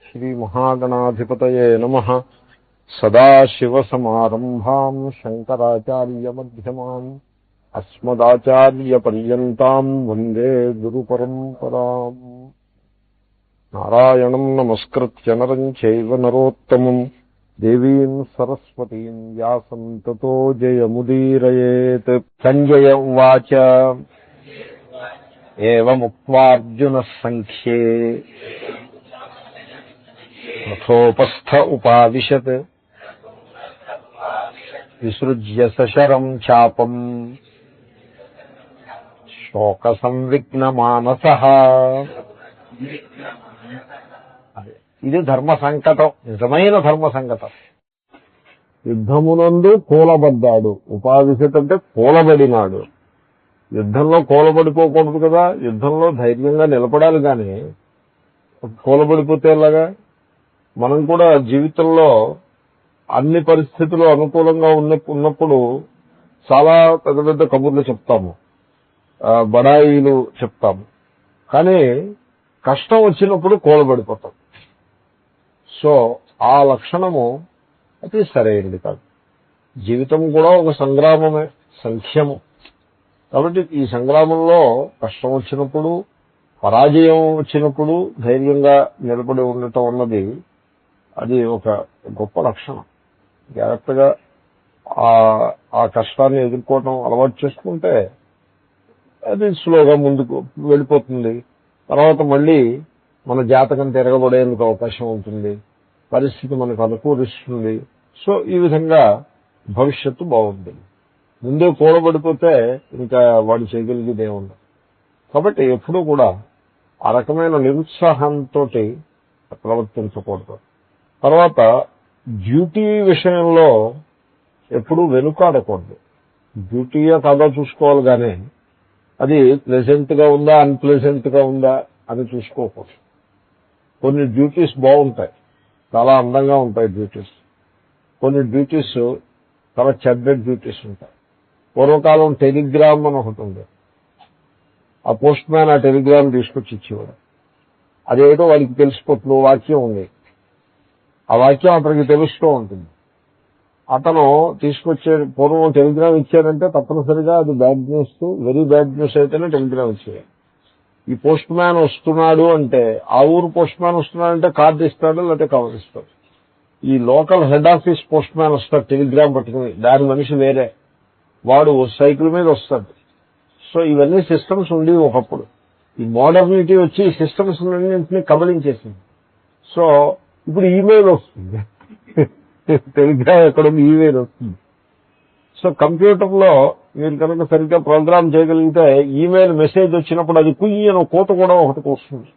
श्रीमहागणाधिपतये नमः। सदाशिवसमारम्भाम् शङ्कराचार्यमध्यमाम् अस्मदाचार्यपर्यन्ताम् वन्दे गुरुपरम्पराम्। नारायणम् नमस्कृत्य नरम् चैव नरोत्तमम् देवीम् सरस्वतीम् व्यासम् ततो जयमुदीरयेत्। सञ्जय उवाच एवमुक्त्वार्जुनः सङ्ख्ये रथोपस्थ उपाविशत् विसृज्य सशरम् चापम् शोकसंविघ्नमानसः। ఇది ధర్మ సంకటం, నిజమైన ధర్మ సంకటం. యుద్ధమునందు కూలబడ్డాడు. ఉపావిశత్ అంటే కూలబడినాడు. యుద్ధంలో కూలబడిపోకూడదు కదా, యుద్ధంలో ధైర్యంగా నిలబడాలి. కానీ కూలబడిపోతే ఎలాగా? మనం కూడా జీవితంలో అన్ని పరిస్థితులు అనుకూలంగా ఉన్నప్పుడు చాలా పెద్ద పెద్ద కబుర్లు చెప్తాము, బడాయిలు చెప్తాము. కానీ కష్టం వచ్చినప్పుడు కూలబడిపోతాం. సో ఆ లక్షణము అది సరైనది కాదు. జీవితం కూడా ఒక సంగ్రామమే, సంఖ్యము. కాబట్టి ఈ సంగ్రామంలో కష్టం వచ్చినప్పుడు, పరాజయం వచ్చినప్పుడు ధైర్యంగా నిలబడి ఉండటం అన్నది అది ఒక గొప్ప లక్షణం. జాగ్రత్తగా ఆ కష్టాన్ని ఎదుర్కోవటం అలవాటు చేసుకుంటే అది స్లోగా ముందుకు వెళ్ళిపోతుంది. తర్వాత మళ్ళీ మన జాతకం తిరగబడేందుకు అవకాశం ఉంటుంది, పరిస్థితి మనకు అనుకూలిస్తుంది. సో ఈ విధంగా భవిష్యత్తు బాగుంటుంది. ముందే కూలబడిపోతే ఇంకా వాడు చేయగలిగేదే ఉండదు. కాబట్టి ఎప్పుడూ కూడా ఆ రకమైన నిరుత్సాహంతో ప్రవర్తించకూడదు. తర్వాత డ్యూటీ విషయంలో ఎప్పుడూ వెనుకాడకూడదు. డ్యూటీయే కాదా చూసుకోవాలి, కానీ అది ప్లెజెంట్ గా ఉందా అన్ప్లెజెంట్ గా ఉందా అని చూసుకోకూడదు. కొన్ని డ్యూటీస్ బాగుంటాయి, చాలా అందంగా ఉంటాయి డ్యూటీస్. కొన్ని డ్యూటీస్ చాలా చెడ్డ డ్యూటీస్ ఉంటాయి. పూర్వకాలం టెలిగ్రామ్ అని ఒకటి ఉంది. ఆ పోస్ట్ మ్యాన్ ఆ టెలిగ్రామ్ తీసుకొచ్చి ఇచ్చేవాడు. అదేదో వాడికి తెలిసిపోతుంది. వాక్యం ఉంది, ఆ వాక్యం అతనికి తెలుస్తూ ఉంటుంది. అతను తీసుకొచ్చే పూర్వం టెలిగ్రామ్ ఇచ్చారంటే తప్పనిసరిగా అది bad news, very bad news అయితేనే టెలిగ్రామ్ ఇచ్చేది. ఈ పోస్ట్ మ్యాన్ వస్తున్నాడు అంటే, ఆ ఊరు పోస్ట్ మ్యాన్ వస్తున్నాడంటే కార్డు ఇస్తాడు, లేకపోతే కవర్ ఇస్తాడు. ఈ local head office post man వస్తాడు టెలిగ్రామ్ పట్టుకుని, దాని మనిషి వేరే, వాడు సైకిల్ మీద వస్తాడు. సో ఇవన్నీ సిస్టమ్స్ ఉండేవి ఒకప్పుడు. ఈ మోడర్నిటీ వచ్చి ఈ సిస్టమ్స్ అన్నింటినీ కబలించేసింది. సో ఇప్పుడు ఈమెయిల్ వస్తుంది, టెలిగ్రామ్ ఎక్కడ ఈమెయిల్ వస్తుంది. సో కంప్యూటర్లో మీరు కనుక సరిగ్గా ప్రోగ్రామ్ చేయగలిగితే ఈమెయిల్ మెసేజ్ వచ్చినప్పుడు అది కుయ్యను కోత కూడా ఒకటి వస్తుంది.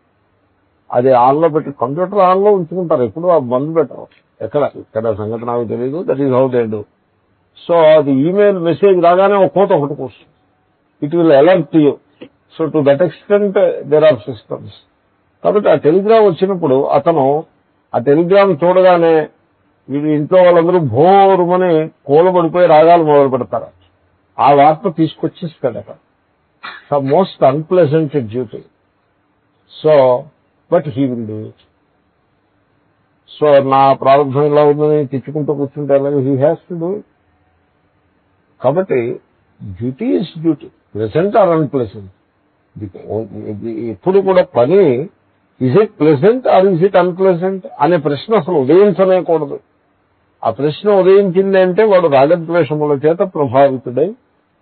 అది ఆన్లో పెట్టి, కంప్యూటర్ ఆన్లో ఉంచుకుంటారు, ఎప్పుడు ఆ బంద్ పెట్టరు. ఇక్కడ సంగతి నాకు తెలియదు, that is how they do. So అది ఈమెయిల్ మెసేజ్ రాగానే ఒక కోత ఒకటి వస్తుంది. It will alert you. So to that extent there are systems. కాబట్టి ఆ టెలిగ్రామ్ వచ్చినప్పుడు అతను ఆ టెలిగ్రామ్ చూడగానే వీడు ఇంట్లో వాళ్ళందరూ భోరుమని కూలబడిపోయి రాగాలు మొదలు పెడతారు. ఆ వార్త తీసుకొచ్చిస్తాడు అక్కడ. Most unpleasant duty. So but he will do it. So నా ప్రారంభం ఇలా ఉందని తెచ్చుకుంటూ కూర్చుంటే అలాగే he has to do it. కాబట్టి duty is duty, pleasant or unpleasant. ఎప్పుడు కూడా పని is it pleasant or is it unpleasant అనే ప్రశ్న అసలు ఉదయించనేకూడదు. ఆ ప్రశ్న ఉదయించింది అంటే వాడు రాగద్వేషముల చేత ప్రభావితుడై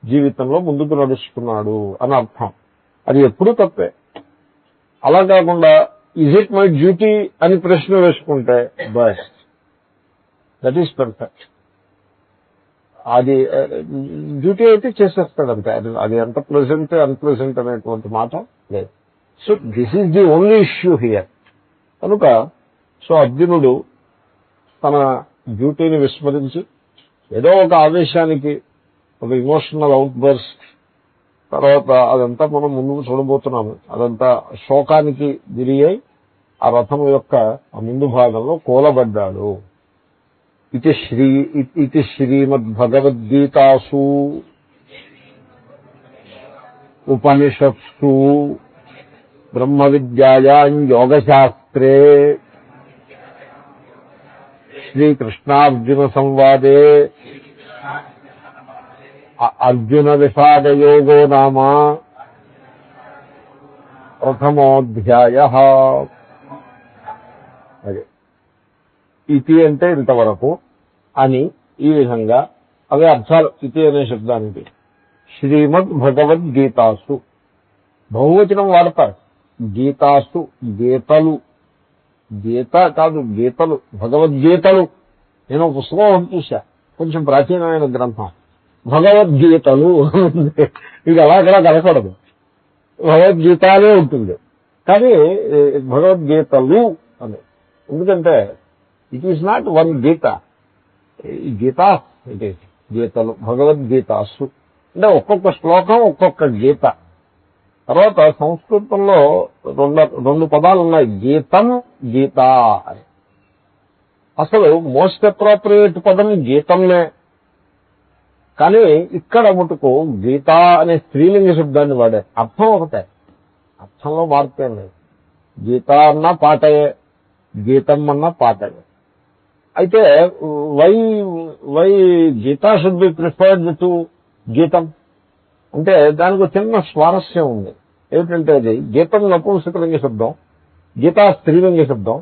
జీవితంలో ముందుకు నడుస్తున్నాడు అని అర్థం. అది ఎప్పుడూ తప్పే. అలా కాకుండా ఈజ్ ఇట్ మై డ్యూటీ అని ప్రశ్న వేసుకుంటే బస్ దట్ ఈస్ పర్ఫెక్ట్. అది డ్యూటీ అయితే చేసేస్తాడంతే. అది ఎంత ప్లెజెంట్ అన్ప్లెజెంట్ అనేటువంటి మాట లేదు. So this is the only issue here. కనుక సో అర్జునుడు తన డ్యూటీని విస్మరించి ఏదో ఒక ఆవేశానికి, ఒక ఇమోషనల్ అవుట్ బర్స్ట్, తర్వాత అదంతా మనం ముందుకు చూడబోతున్నాము, అదంతా శోకానికి గురి అయి ఆ రథం యొక్క ముందు భాగంలో కూలబడ్డాడు. ఇది శ్రీమద్భగవద్గీతాసు ఉపనిషత్సు బ్రహ్మ విద్యాయాం యోగశాస్త్రే శ్రీకృష్ణార్జున సంవాదే అర్జున విషాదయోగో నామ ప్రథమోధ్యాయః. అదే ఇతి అంటే ఇంతవరకు అని ఈ విధంగా అవే అర్థాలు. ఇతి అనే శబ్దానికి శ్రీమద్ భగవద్గీతాసు బహువచనం వాడతారు. గీతాసు గీతలు, గీత కాదు గీతలు, భగవద్గీతలు. నేను ఒక పుస్తకం ఒకటి చూశా, కొంచెం ప్రాచీనమైన గ్రంథం, భగవద్గీతలు. ఇది అలాగలా కనకూడదు, భగవద్గీతాలే ఉంటుంది. కానీ భగవద్గీతలు అని, ఎందుకంటే it is not one Gita, Gita it is గీతలు, భగవద్గీతాసు అంటే ఒక్కొక్క శ్లోకం ఒక్కొక్క గీత. తర్వాత సంస్కృతంలో రెండు పదాలు ఉన్నాయి, గీతం గీత అని. అసలు మోస్ట్ అప్రోప్రియేట్ పదం గీతంనే, కానీ ఇక్కడ మటుకు గీత అనే స్త్రీలింగ శబ్దాన్ని వాడారు. అర్థం ఒకటే, అర్థంలో మార్పేం లేదు. గీత అన్న పాటయే, గీతం అన్న పాటయే. అయితే why Gita should be preferred to గీతం అంటే దానికి ఒక చిన్న స్వారస్యం ఉంది. ఏమిటంటే అది గీతం నపుంసకలింగ శబ్దం, గీతా స్త్రీలింగ శబ్దం,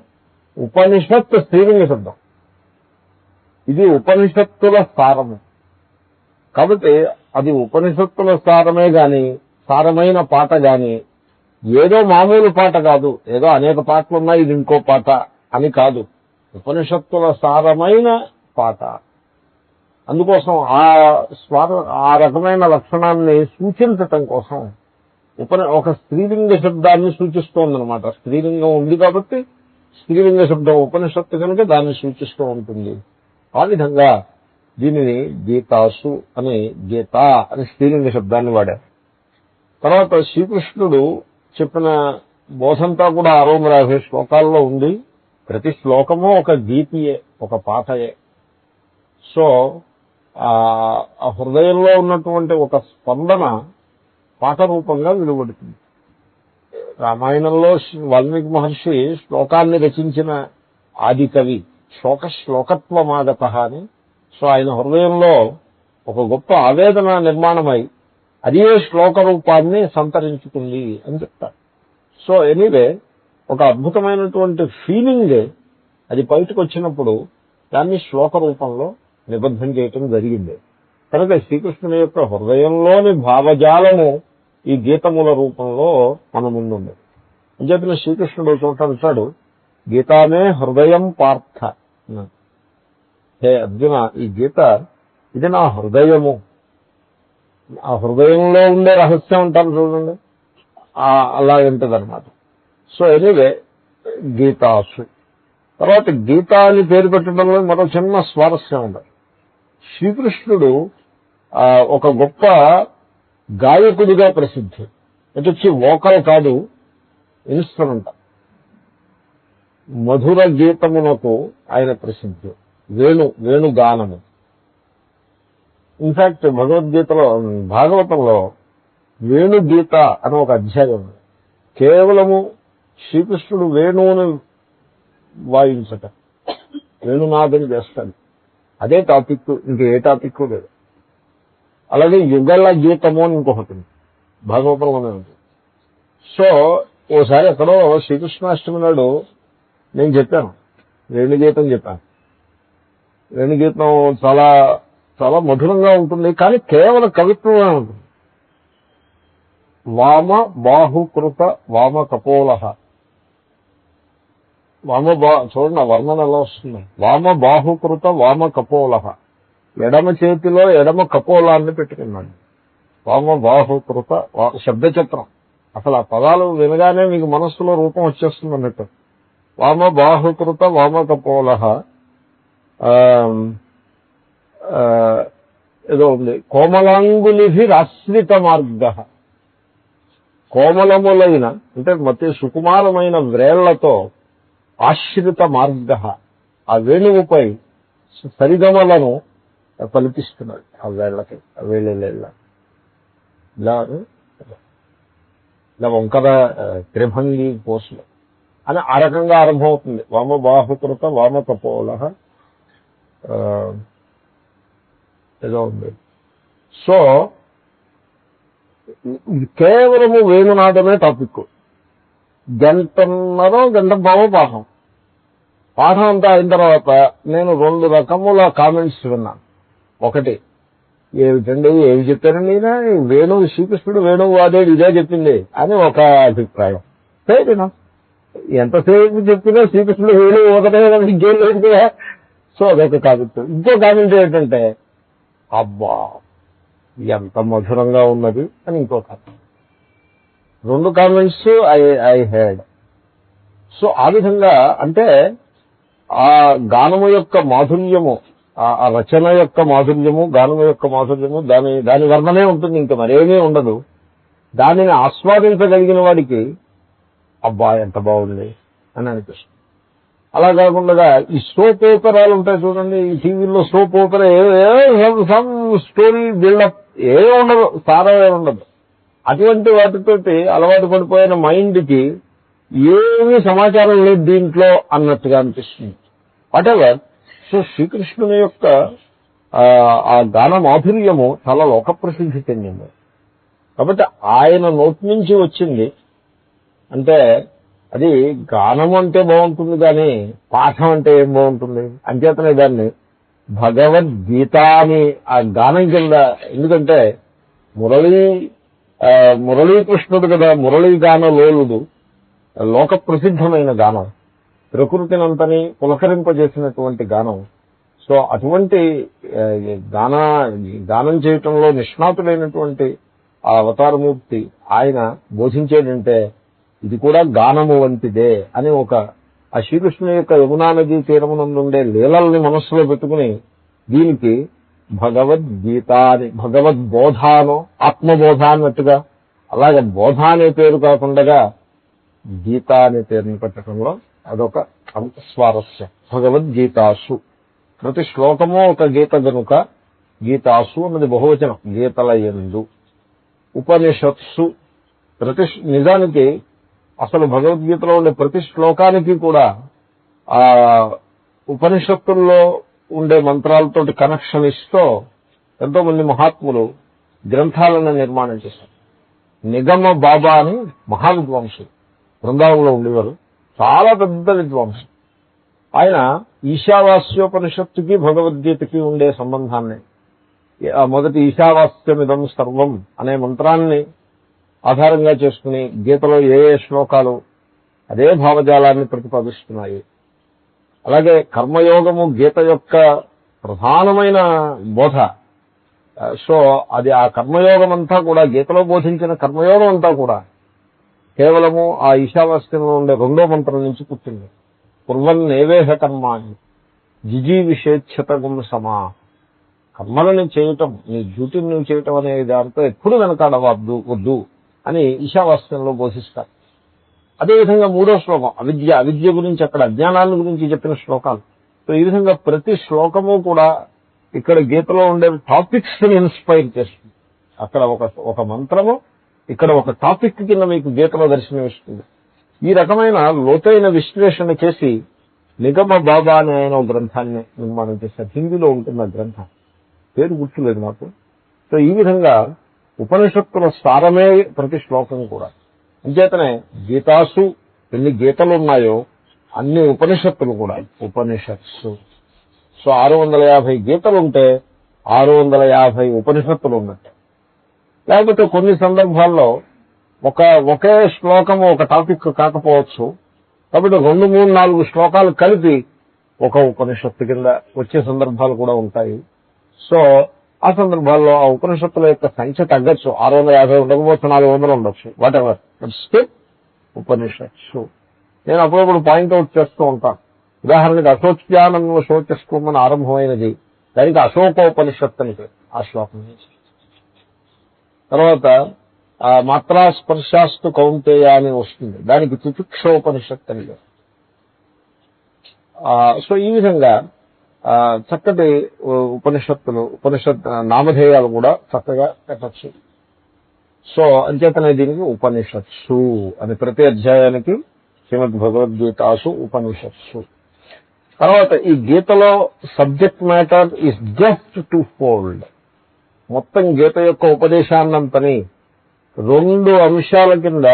ఉపనిషత్ స్త్రీలింగ శబ్దం. ఇది ఉపనిషత్తుల సారము కాబట్టి అది ఉపనిషత్తుల సారమే గాని, సారమైన పాట గాని, ఏదో మామూలు పాట కాదు, ఏదో అనేక పాటలు ఉన్నాయి ఇది ఇంకో పాట అని కాదు, ఉపనిషత్తుల సారమైన పాట. అందుకోసం ఆ రకమైన లక్షణాన్ని సూచించటం కోసం ఒక స్త్రీలింగ శబ్దాన్ని సూచిస్తోందనమాట. స్త్రీలింగం ఉంది కాబట్టి స్త్రీలింగ శబ్దం ఉపనిషత్తు కనుక దాన్ని సూచిస్తూ ఉంటుంది. ఆ విధంగా దీనిని గీతాసు అని, గీత అని స్త్రీలింగ శబ్దాన్ని వాడారు. తర్వాత శ్రీకృష్ణుడు చెప్పిన బోధంతా కూడా 650 శ్లోకాల్లో ఉంది. ప్రతి శ్లోకము ఒక గీతియే, ఒక పాఠయే. సో ఆ హృదయంలో ఉన్నటువంటి ఒక స్పందన పాట రూపంగా వెలువడుతుంది. రామాయణంలో వాల్మీకి మహర్షి శ్లోకాన్ని రచించిన ఆది కవి, శ్లోకత్వమాగత అని. సో ఆయన హృదయంలో ఒక గొప్ప ఆవేదన నిర్మాణమై అదే శ్లోక రూపాన్ని సంతరించుకుంది అని చెప్తారు. సో ఎనీవే ఒక అద్భుతమైనటువంటి ఫీలింగ్ అది బయటకు వచ్చినప్పుడు దాన్ని శ్లోక రూపంలో నిబద్ధం చేయటం జరిగింది. కనుక శ్రీకృష్ణుని యొక్క హృదయంలోని భావజాలము ఈ గీతముల రూపంలో మన ముందుంది. అంచేతన శ్రీకృష్ణుడు చోట అంటాడు, గీతామే హృదయం పార్థ. హే అర్జున, ఈ గీత ఇది నా హృదయము. ఆ హృదయంలో ఉండే రహస్యం అంటారు చూడండి, అలాగంటది అనమాట. సో ఎనీవే గీతాసు. తర్వాత గీత అని పేరు పెట్టడంలో మరో చిన్న స్వారస్యం ఉంది. శ్రీకృష్ణుడు ఒక గొప్ప గాయకుడిగా ప్రసిద్ధి. అంటే వచ్చి వోకల్ కాదు, ఇన్స్ట్రుమెంట్. మధుర గీతమునకు ఆయన ప్రసిద్ధి, వేణుగానము. ఇన్ఫాక్ట్ భగవద్గీతలో, భాగవతంలో వేణుగీత అని ఒక అధ్యాయం ఉంది. కేవలము శ్రీకృష్ణుడు వేణువుని వాయించట, వేణునాదం చేస్తాడు. అదే టాపిక్, ఇంకే టాపిక్ లేదు. అలాగే యుగల గీతము అని ఇంకొకటి భాగవతంలోనే ఉంటుంది. సో ఓసారి ఎక్కడో శ్రీకృష్ణాష్టమి నాడు నేను చెప్పాను, వేణుగీతం చెప్పాను. వేణుగీతం చాలా చాలా మధురంగా ఉంటుంది, కానీ కేవలం కవిత్వమే ఉంటుంది. వామ బాహుకృత వామ కపోలహ. చూడండి ఆ వర్ణన ఎలా వస్తుంది. వామ బాహుకృత వామ కపోలహ, ఎడమ చేతిలో ఎడమ కపోలాన్ని పెట్టుకున్నాడు. వామ బాహుకృత శబ్దచిత్రం. అసలు ఆ పదాలు వినగానే మీకు మనస్సులో రూపం వచ్చేస్తుంది అన్నట్టు. వామ బాహుకృత వామ కపోలహ ఏదో ఉంది. కోమలాంగులిభిరాశ్రిత మార్గ, కోమలములైన అంటే మతి సుకుమారమైన వ్రేళ్లతో ఆశ్రిత మార్గ, ఆ వేణువుపై సరిగమలను పలికిస్తున్నాడు. ఆ వేళ్లకి, ఆ వేళ్ళ ఇలా వంకర త్రిభంగి కోసులు అని ఆ రకంగా ఆరంభమవుతుంది. వామ బాహుకృత వామ కపోలహ ఆ, ఏదో ఉంది. సో ఇది కేవలము వేణునాదమే టాపిక్. గంట బావో పాఠం అంతా అయిన తర్వాత నేను 2 రకముల కామెంట్స్ విన్నాను. ఒకటి, ఏమిటండి ఏమి చెప్పారండి ఈయన, వేణువు శ్రీకృష్ణుడు వేణువు వాదేడు ఇదే చెప్పింది అని ఒక అభిప్రాయం. సరేనా, ఎంతసేపు చెప్పినా శ్రీకృష్ణుడు వేణువు ఒకటే ఇంకేం లేదు కదా. సో అదొక కామెంట్. ఇంకో కామెంట్ ఏంటంటే, అబ్బా ఎంత మధురంగా ఉన్నది అని ఇంకో comment. 2 comments I head. So ఆ విధంగా అంటే ఆ గానము యొక్క మాధుర్యము, ఆ రచన యొక్క మాధుర్యము, గానము యొక్క మాధుర్యము, దాని వర్ణనే ఉంటుంది, ఇంకా మరేమీ ఉండదు. దానిని ఆస్వాదించగలిగిన వాడికి అబ్బా ఎంత బాగుంది అని అనిపిస్తుంది. అలా కాకుండా ఈ సోప్ ఓపెరాలు ఉంటాయి చూడండి, ఈ టీవీలో soap opera some story buildup ఏమీ ఉండదు, సారమే ఉండదు. అటువంటి వాటితోటి అలవాటు పడిపోయిన మైండ్కి ఏమీ సమాచారం లేదు దీంట్లో అన్నట్టుగా అనిపిస్తుంది. వాటెవర్. సో శ్రీకృష్ణుని యొక్క ఆ గాన మాధుర్యము చాలా లోక ప్రసిద్ధి చెందింది. కాబట్టి ఆయన నోటి నుంచి వచ్చింది అంటే అది గానం అంటే బాగుంటుంది, కానీ పాఠం అంటే ఏం బాగుంటుంది. అంచేతనే దాన్ని భగవద్గీత అని ఆ గానం కింద, ఎందుకంటే మురళీకృష్ణుడు కదా, మురళీ గాన లోలుడు, లోక ప్రసిద్ధమైన గానం, ప్రకృతినంతని పులకరింపజేసినటువంటి గానం. సో అటువంటి గానం చేయటంలో నిష్ణాతులైనటువంటి ఆ అవతారమూర్తి ఆయన బోధించేటంటే ఇది కూడా గానము వంటిదే అని ఆ శ్రీకృష్ణుని యొక్క యమునా నదీ తీరమునందుండే లీలల్ని మనస్సులో పెట్టుకుని దీనికి భగవద్గీత అని, భగవద్బోధానో ఆత్మబోధ అన్నట్టుగా, అలాగే బోధ అనే పేరు కాకుండా గీత అనే పేరుని పెట్టడంలో అదొక అంత స్వారస్యం. భగవద్గీతాసు, ప్రతి శ్లోకము ఒక గీత గనుక గీతాసు అన్నది బహువచనం, గీతల యందు. ఉపనిషత్సు, నిజానికి అసలు భగవద్గీతలో ఉండే ప్రతి శ్లోకానికి కూడా ఆ ఉపనిషత్తుల్లో ఉండే మంత్రాలతోటి కనెక్షన్ ఇస్తూ ఎంతో మంది మహాత్ములు గ్రంథాలను నిర్మాణం చేశారు. నిగమ బాబా అని మహావిద్వాంసులు బృందావనంలో ఉండేవారు, చాలా పెద్ద విద్వాంసులు. ఆయన ఈశావాస్యోపనిషత్తుకి భగవద్గీతకి ఉండే సంబంధాన్ని, మొదటి ఈశావాస్యమిదం సర్వం అనే మంత్రాన్ని ఆధారంగా చేసుకుని గీతలో ఏ శ్లోకాలు అదే భావజాలాన్ని ప్రతిపాదిస్తున్నాయి. అలాగే కర్మయోగము గీత యొక్క ప్రధానమైన బోధ. సో అది ఆ కర్మయోగం అంతా కూడా, గీతలో బోధించిన కర్మయోగం అంతా కూడా కేవలము ఆ ఈశావాస్యంలో ఉండే 2వ మంత్రం నుంచి పుట్టింది. కుర్వన్నేవేహ కర్మాణి జిజీవిషేచ్ఛతగుం సమా. కర్మలను చేయటం, నీ డ్యూటీని నువ్వు చేయటం అనే దాంతో ఎప్పుడు వెనకాడవద్దు వద్దు అని ఈశావాస్యంలో బోధిస్తారు. అదేవిధంగా 3వ శ్లోకం అవిద్య గురించి, అక్కడ అజ్ఞానాన్ని గురించి చెప్పిన శ్లోకాలు. సో ఈ విధంగా ప్రతి శ్లోకము కూడా ఇక్కడ గీతలో ఉండే టాపిక్స్ ని ఇన్స్పైర్ చేస్తుంది. అక్కడ ఒక మంత్రము, ఇక్కడ ఒక టాపిక్ కింద మీకు గీతలో దర్శనమిస్తుంది. ఈ రకమైన లోతైన విశ్లేషణ చేసి నిగమ బాబా అనే ఆయన ఒక గ్రంథాన్ని నిర్మాణం చేశారు. హిందీలో ఉంటుంది ఆ గ్రంథం, పేరు గుర్తులేదు నాకు. సో ఈ విధంగా ఉపనిషత్తుల సారమే ప్రతి శ్లోకం కూడా. అంచేతనే గీతాసు ఎన్ని గీతలు ఉన్నాయో అన్ని ఉపనిషత్తులు కూడా ఉపనిషత్సు. సో 650 గీతలు ఉంటే 650 ఉపనిషత్తులు ఉన్నట్టు. లేకపోతే కొన్ని సందర్భాల్లో ఒకే శ్లోకము ఒక టాపిక్ కాకపోవచ్చు, కాబట్టి 2, 3, 4 శ్లోకాలు కలిపి ఒక ఉపనిషత్తు కింద వచ్చే సందర్భాలు కూడా ఉంటాయి. సో ఆ సందర్భాల్లో ఆ ఉపనిషత్తుల యొక్క సంఖ్య తగ్గచ్చు, 650 ఉండకపోవచ్చు, 400 ఉండొచ్చు, వాట్ ఎవర్, స్టిల్ ఉపనిషత్సు. నేను అప్పుడప్పుడు పాయింట్అవుట్ చేస్తూ ఉంటాను. ఉదాహరణకి అశోచ్యానంలో శోచస్కోమని ఆరంభమైనది, దానికి అశోకోపనిషత్తు అని పేరు ఆ శ్లోకం నుంచి. తర్వాత మాత్రా స్పర్శాస్తు కౌంతేయ అని వస్తుంది, దానికి తితిక్షోపనిషత్తు అని పేరు. సో ఈ విధంగా చక్కటి ఉపనిషత్ నామధేయాలు కూడా చక్కగా పెట్టచ్చు. సో అంచేతనే దీనికి ఉపనిషత్సు అని ప్రతి అధ్యాయానికి శ్రీమద్ భగవద్గీతాసు ఉపనిషత్సు. తర్వాత ఈ గీతలో subject matter is just to fold. మొత్తం గీత యొక్క ఉపదేశాన్నంతని 2 అంశాల కింద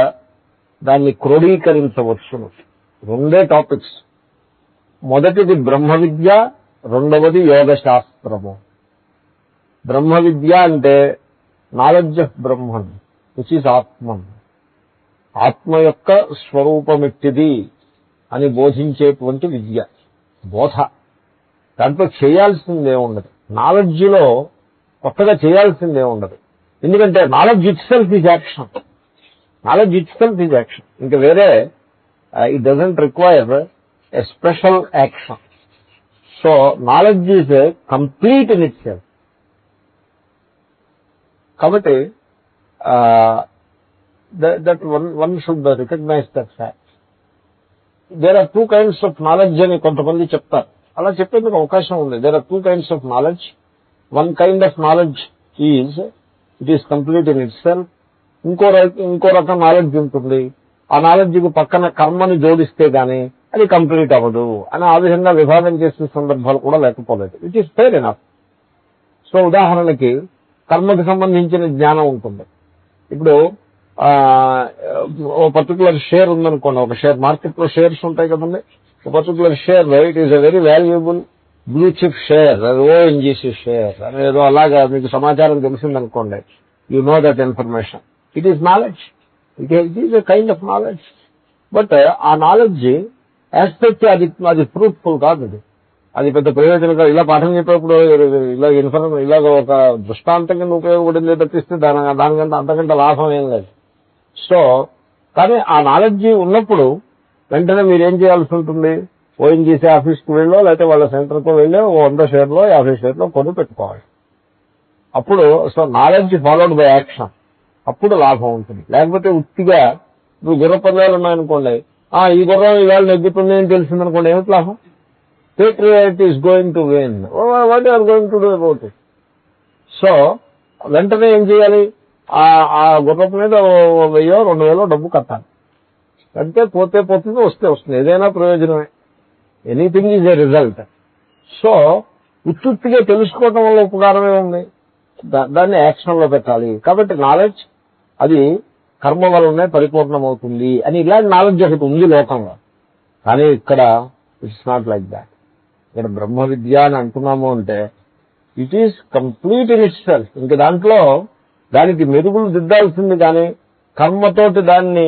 దాన్ని క్రోడీకరించవచ్చును. 2 టాపిక్స్. మొదటిది బ్రహ్మ విద్య, రెండవది యోగ శాస్త్రము. బ్రహ్మ విద్య అంటే knowledge of Brahman which is Atman. ఆత్మ యొక్క స్వరూపమిట్టిది అని బోధించేటువంటి విద్య, బోధ. దాంట్లో చేయాల్సిందే ఉండదు. నాలెడ్జ్లో కొత్తగా చేయాల్సిందే ఉండదు. ఎందుకంటే knowledge itself is action. Knowledge itself is action. ఇంకా వేరే it doesn't require a special action. So knowledge is complete in itself. కాబట్టి that one should recognize that fact. There are 2 kinds of knowledge అని కొంతమంది చెప్తారు. అలా చెప్పేందుకు అవకాశం ఉంది. There are 2 kinds of knowledge. One kind of knowledge it is complete in itself. ఇంకో రకం నాలెడ్జ్ ఉంటుంది. ఆ నాలెడ్జ్కి పక్కన కర్మని జోడిస్తే గానీ అది కంప్లీట్ అవ్వదు అని ఆ విధంగా విభాగం చేసే సందర్భాలు కూడా లేకపోలేదు. It is fair enough. So ఉదాహరణకి కర్మకు సంబంధించిన జ్ఞానం ఉంటుంది. ఇప్పుడు ఓ పర్టికులర్ షేర్ ఉందనుకోండి. ఒక షేర్, మార్కెట్లో షేర్స్ ఉంటాయి కదండి. ఒక particular share it is a very valuable blue chip share, ONGC share అనేదో అలాగా మీకు సమాచారం తెలిసిందనుకోండి. You know that information. It is knowledge. It is a kind of knowledge. But ఆ నాలెడ్జ్ యాస్పెక్ట్ అది ఫ్రూట్ఫుల్ కాదు. అది పెద్ద ప్రయోజనం. ఇలా పాఠం చెప్పేప్పుడు ఇలాగ ఒక దృష్టాంతం కింద ఉపయోగపడింది తప్పిస్తే దానికంటే అంతకంటే లాభం ఏం లేదు. సో కానీ ఆ నాలెడ్జ్ ఉన్నప్పుడు వెంటనే మీరేం చేయాల్సి ఉంటుంది? ఓఎన్జీసీ ఆఫీస్కి వెళ్ళో లేకపోతే వాళ్ళ సెంటర్కు వెళ్ళో 100 షేర్లో 50 షేర్లో కొని పెట్టుకోవాలి. అప్పుడు so knowledge followed by action. అప్పుడు లాభం ఉంటుంది. లేకపోతే ఉత్తిగా ఇప్పుడు గుర్ర పందాలు ఉన్నాయనుకోండి, ఈ గుర్రం ఇవాళ నెగ్గుతుంది అని తెలిసిందనుకోండి, ఏమిటి లాభం? Patriot is going to win. What you are going to do about it? So వెంటనే ఏం చేయాలి? ఆ గుర్రపు మీద 1000-2000 డబ్బు కట్టాలి. అంటే పోతే పోతుంది, వస్తే వస్తుంది. ఏదైనా ప్రయోజనమే. Anything is a result. So ఉత్తుగా తెలుసుకోవటం వల్ల ఉపకారమే ఉంది. దాన్ని యాక్షన్లో పెట్టాలి. కాబట్టి నాలెడ్జ్ అది కర్మ వల్లనే పరిపూర్ణమవుతుంది అని ఇలాంటి నాలెడ్జ్ ఒకటి ఉంది లోకంలో. కానీ ఇక్కడ ఇట్స్ నాట్ లైక్ దాట్. ఇక్కడ బ్రహ్మ విద్య అని అంటున్నాము అంటే it is complete in it self. ఇంక దాంట్లో దానికి మెరుగులు దిద్దాల్సింది కానీ కర్మతోటి దాన్ని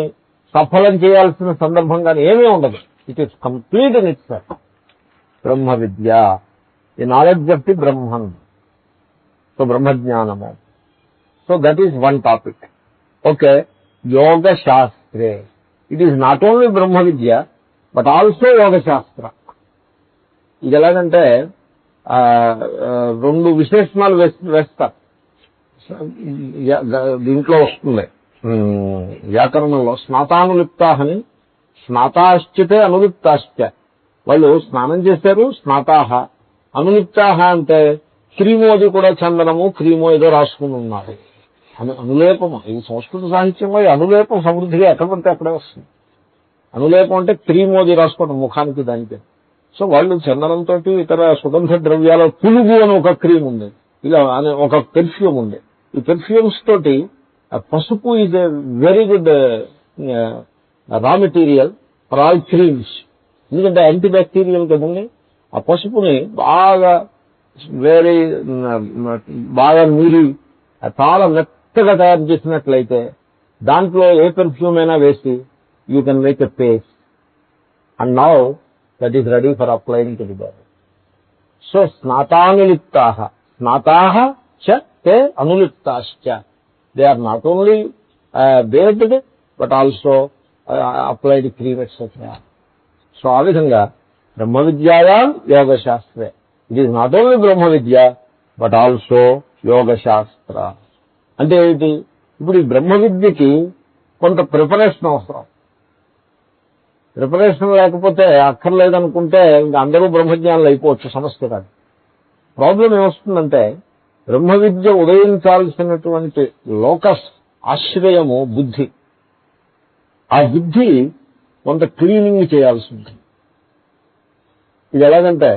సఫలం చేయాల్సిన సందర్భం కానీ ఏమీ ఉండదు. It is complete in itself. Brahma Vidya, the knowledge of the Brahman. So బ్రహ్మజ్ఞానము. So that is one topic. Okay. యోగ శాస్త్రే it is not only Brahma Vidya but also Yoga Shastra. ఇది ఎలాగంటే 2 విశేషణాలు వేస్తారు. దీంట్లో వస్తుంది వ్యాకరణంలో. స్నాతానులిప్తాహని, స్నాతాశ్చితే అనులిప్తాశ్చ. వాళ్ళు స్నానం చేశారు, స్నాతాహ. అనులిప్తాహ అంటే క్రీమోది కూడా చందనము క్రీమో ఏదో రాసుకుని ఉన్నారు. అనులేపము. ఇది సంస్కృత సాహిత్యంలో అనులేపం సమృద్ధిగా ఎక్కడ పడితే అక్కడే వస్తుంది. అనులేపం అంటే క్రీమోది రాసుకోవడం ముఖానికి, దానికి. సో వాళ్ళు చందనంతో ఇతర సుగంధ ద్రవ్యాల పులుగు అని ఒక క్రీమ్ ఉంది, ఇలా అనే ఒక పెర్ఫ్యూమ్ ఉంది. ఈ పెర్ఫ్యూమ్స్ తోటి పసుపు is a very good raw material for all creams. ఎందుకంటే యాంటీ బ్యాక్టీరియల్ కదండి. ఆ పసుపుని బాగా నూరి చాలా మెత్తగా తయారు చేసినట్లయితే దాంట్లో ఏ పెర్ఫ్యూమ్ అయినా వేసి you can make a paste and now that is ready for applying to the body. So snataanuliptaha, snataha cha te anuliptascha. They are not only bathed but also applied cream etc. So ఆ విధంగా బ్రహ్మ విద్యాయాం యోగ శాస్త్రే. It is not only Brahma Vidya but also యోగ శాస్త్ర. అంటే ఏంటి? ఇప్పుడు ఈ బ్రహ్మ విద్యకి కొంత preparation అవసరం. ప్రిపరేషన్ లేకపోతే అక్కర్లేదనుకుంటే ఇంకా అందరూ బ్రహ్మజ్ఞానులు అయిపోవచ్చు, సమస్య కాదు. ప్రాబ్లం ఏమొస్తుందంటే బ్రహ్మ విద్య ఉదయించాల్సినటువంటి లోకస్ ఆశ్రయము బుద్ధి. ఆ బుద్ధి కొంత క్లీనింగ్ చేయాల్సి ఉంటుంది. ఇది ఎలాగంటే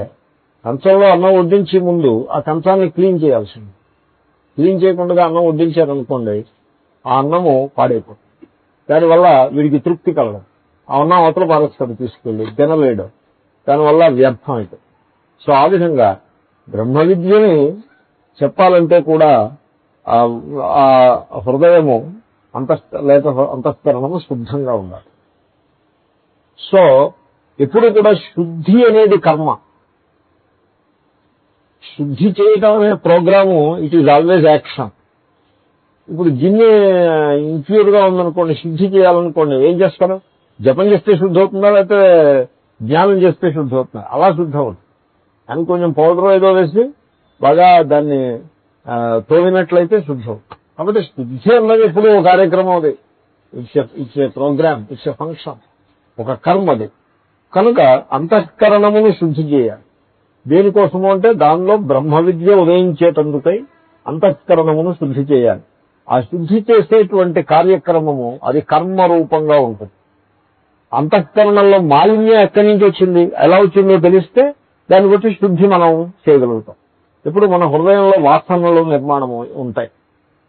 కంచంలో అన్నం వడ్డించే ముందు ఆ కంచాన్ని క్లీన్ చేయాల్సింది. క్లీన్ చేయకుండా అన్నం వడ్డించారనుకోండి, ఆ అన్నము పాడైపోతుంది. దానివల్ల వీడికి తృప్తి కలగదు. ఆ అన్నం అవతల పారేస్తాడు, తీసుకెళ్ళి తినలేడు, దానివల్ల వ్యర్థం అవుతుంది. సో ఆ విధంగా బ్రహ్మ విద్యని చెప్పాలంటే కూడా ఆ హృదయము అంతఃకరణము శుద్ధంగా ఉండాలి. సో ఎప్పుడు కూడా శుద్ధి అనేది కర్మ. శుద్ధి చేయడం అనే programme it is always action. ఇప్పుడు గిన్నె ఇంప్యూర్ గా ఉందనుకోండి, శుద్ధి చేయాలనుకోండి, ఏం చేస్తారు? జపం చేస్తే శుద్ధి అవుతుందా, లేకపోతే జ్ఞానం చేస్తే శుద్ధి అవుతుందా? అలా శుద్ధి అవుతుంది. అని కొంచెం పౌడర్ ఏదో వేసి బాగా దాన్ని తోవినట్లయితే శుద్ధి అవుతుంది. కాబట్టి శుద్ధి అన్నది ఎప్పుడు ఒక కార్యక్రమం, అది it's a programme, it's a function, ఒక కర్మ అది. కనుక అంతఃకరణమును శుద్ధి చేయాలి. దేనికోసము అంటే దానిలో బ్రహ్మ విద్య ఉదయించేటందుకై అంతఃకరణమును శుద్ధి చేయాలి. ఆ శుద్ధి చేసేటువంటి కార్యక్రమము అది కర్మ రూపంగా ఉంటుంది. అంతఃకరణంలో మాలిన్యం ఎక్కడి నుంచి వచ్చింది, ఎలా వచ్చిందో తెలిస్తే దాన్ని బట్టి శుద్ధి మనం చేయగలుగుతాం. ఇప్పుడు మన హృదయంలో వాసనలు నిర్మాణం ఉంటాయి,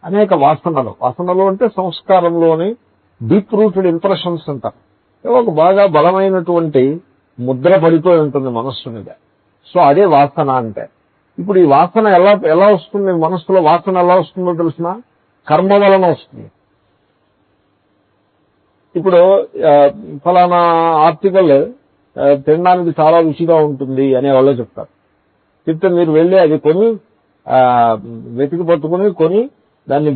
అనేక వాసనలు అంటే సంస్కారంలోని డీప్ రూటెడ్ ఇంప్రెషన్స్ అంటారు. ఒక బాగా బలమైనటువంటి ముద్ర పడిపోయి ఉంటుంది మనస్సు మీద. సో అదే వాసన అంటే. ఇప్పుడు ఈ వాసన ఎలా వస్తుంది, మనస్సులో వాసన ఎలా వస్తుందో తెలిసిన కర్మ వలన వస్తుంది. ఇప్పుడు ఫలానా ఆర్టికల్ తినడానికి చాలా రుచిగా ఉంటుంది అనే వాళ్ళే చెప్తారు. చెప్తే మీరు వెళ్ళి అది కొని వెతికి పట్టుకుని కొని దాన్ని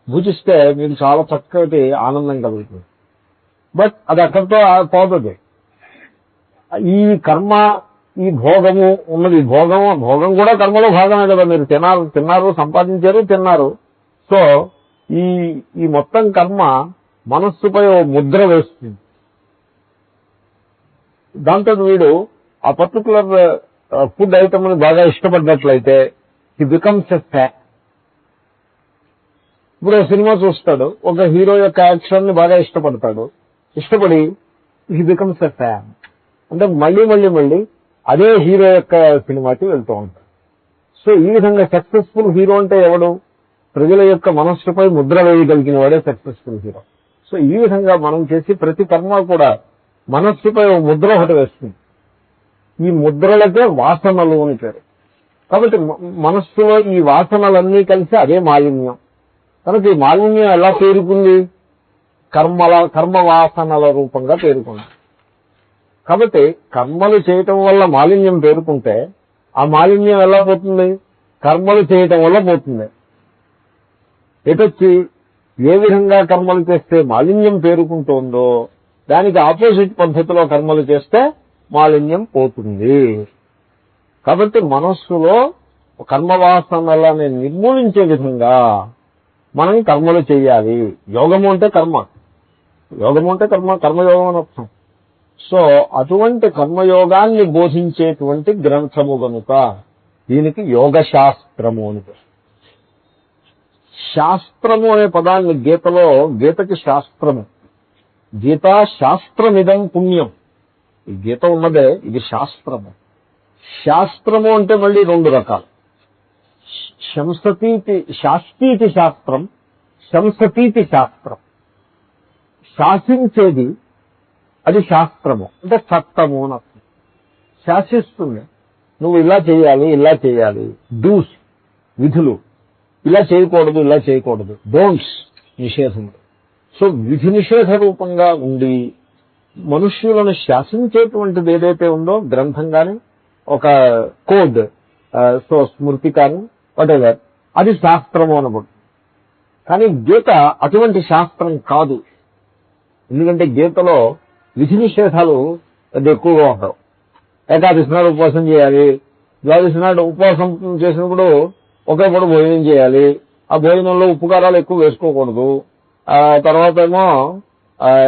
భుజిస్తే మీకు చాలా చక్కటి ఆనందం కలుగుతుంది. బట్ అది అక్కడితో పోతుంది. ఈ కర్మ, ఈ భోగము ఉన్నది, భోగం కూడా కర్మలో భాగమే కదా. మీరు తిన్నారు, సంపాదించారు, తిన్నారు. సో ఈ మొత్తం కర్మ మనస్సుపై ఓ ముద్ర వేస్తుంది. దాంతో వీడు ఆ పర్టికులర్ ఫుడ్ ఐటమ్ ని బాగా ఇష్టపడ్డట్లయితే హి బికమ్స్ ఎ ఫ్యాన్. ఇప్పుడు సినిమా చూస్తాడు, ఒక హీరో యొక్క యాక్షన్ ని బాగా ఇష్టపడి హి బికమ్స్ ఎ ఫ్యాన్. అంటే మళ్ళీ అదే హీరో యొక్క సినిమాకి వెళ్తూ ఉంటాడు. సో ఈ విధంగా సక్సెస్ఫుల్ హీరో అంటే ఎవడు? ప్రజల యొక్క మనస్సుపై ముద్ర వేయగలిగిన వాడే సక్సెస్ఫుల్ హీరో. సో ఈ విధంగా మనం చేసి ప్రతి కర్మ కూడా మనస్సుపై ముద్ర ఒకటి వేస్తుంది. ఈ ముద్రలకే వాసనలు అని పేరు. కాబట్టి మనస్సులో ఈ వాసనలన్నీ కలిసి అదే మాలిన్యం. కనుక ఈ మాలిన్యం ఎలా పేరుకుంది? కర్మ వాసనల రూపంగా పేరుకుంది. కాబట్టి కర్మలు చేయటం వల్ల మాలిన్యం పేరుకుంటే ఆ మాలిన్యం ఎలా పోతుంది? కర్మలు చేయటం వల్ల పోతుంది. ఎటొచ్చి ఏ విధంగా కర్మలు చేస్తే మాలిన్యం పేరుకుంటోందో దానికి ఆపోజిట్ పద్ధతిలో కర్మలు చేస్తే మాలిన్యం పోతుంది. కాబట్టి మనస్సులో కర్మవాసనలని నిర్మూలించే విధంగా మనం కర్మలు చేయాలి. యోగము అంటే కర్మయోగం అని అర్థం. సో అటువంటి కర్మయోగాన్ని బోధించేటువంటి గ్రంథము గనుక దీనికి యోగ శాస్త్రము అని పేరు. శాస్త్రము అనే పదాన్ని గీతకి శాస్త్రము, గీతా శాస్త్రమిదం పుణ్యం. ఈ గీత ఉన్నదే ఇది శాస్త్రము. శాస్త్రము అంటే మళ్ళీ రెండు రకాలు. శాస్త్రీతి శాస్త్రం, శంసతీతి శాస్త్రం. శాసించేది అది శాస్త్రము అంటే చట్టము అని అర్థం. శాసిస్తుంది, నువ్వు ఇలా చేయాలి, డూస్ విధులు, ఇలా చేయకూడదు, డోంట్స్ నిషేధములు. సో విధి నిషేధ రూపంగా ఉండి మనుష్యులను శాసించేటువంటిది ఏదైతే ఉందో గ్రంథం కానీ ఒక కోడ్, సో స్మృతి కానీ వాటెవర్, అది శాస్త్రము అనబడు. కానీ గీత అటువంటి శాస్త్రం కాదు. ఎందుకంటే గీతలో విధి నిషేధాలు పెద్ద ఎక్కువగా ఉండవు. ఏకాదశి నాడు ఉపవాసం చేయాలి, ద్వాదశి నాడు ఉపవాసం చేసినప్పుడు ఒకే పూట భోజనం చేయాలి, ఆ భోజనంలో ఉప్పు కారాలు ఎక్కువ వేసుకోకూడదు, తర్వాత ఏమో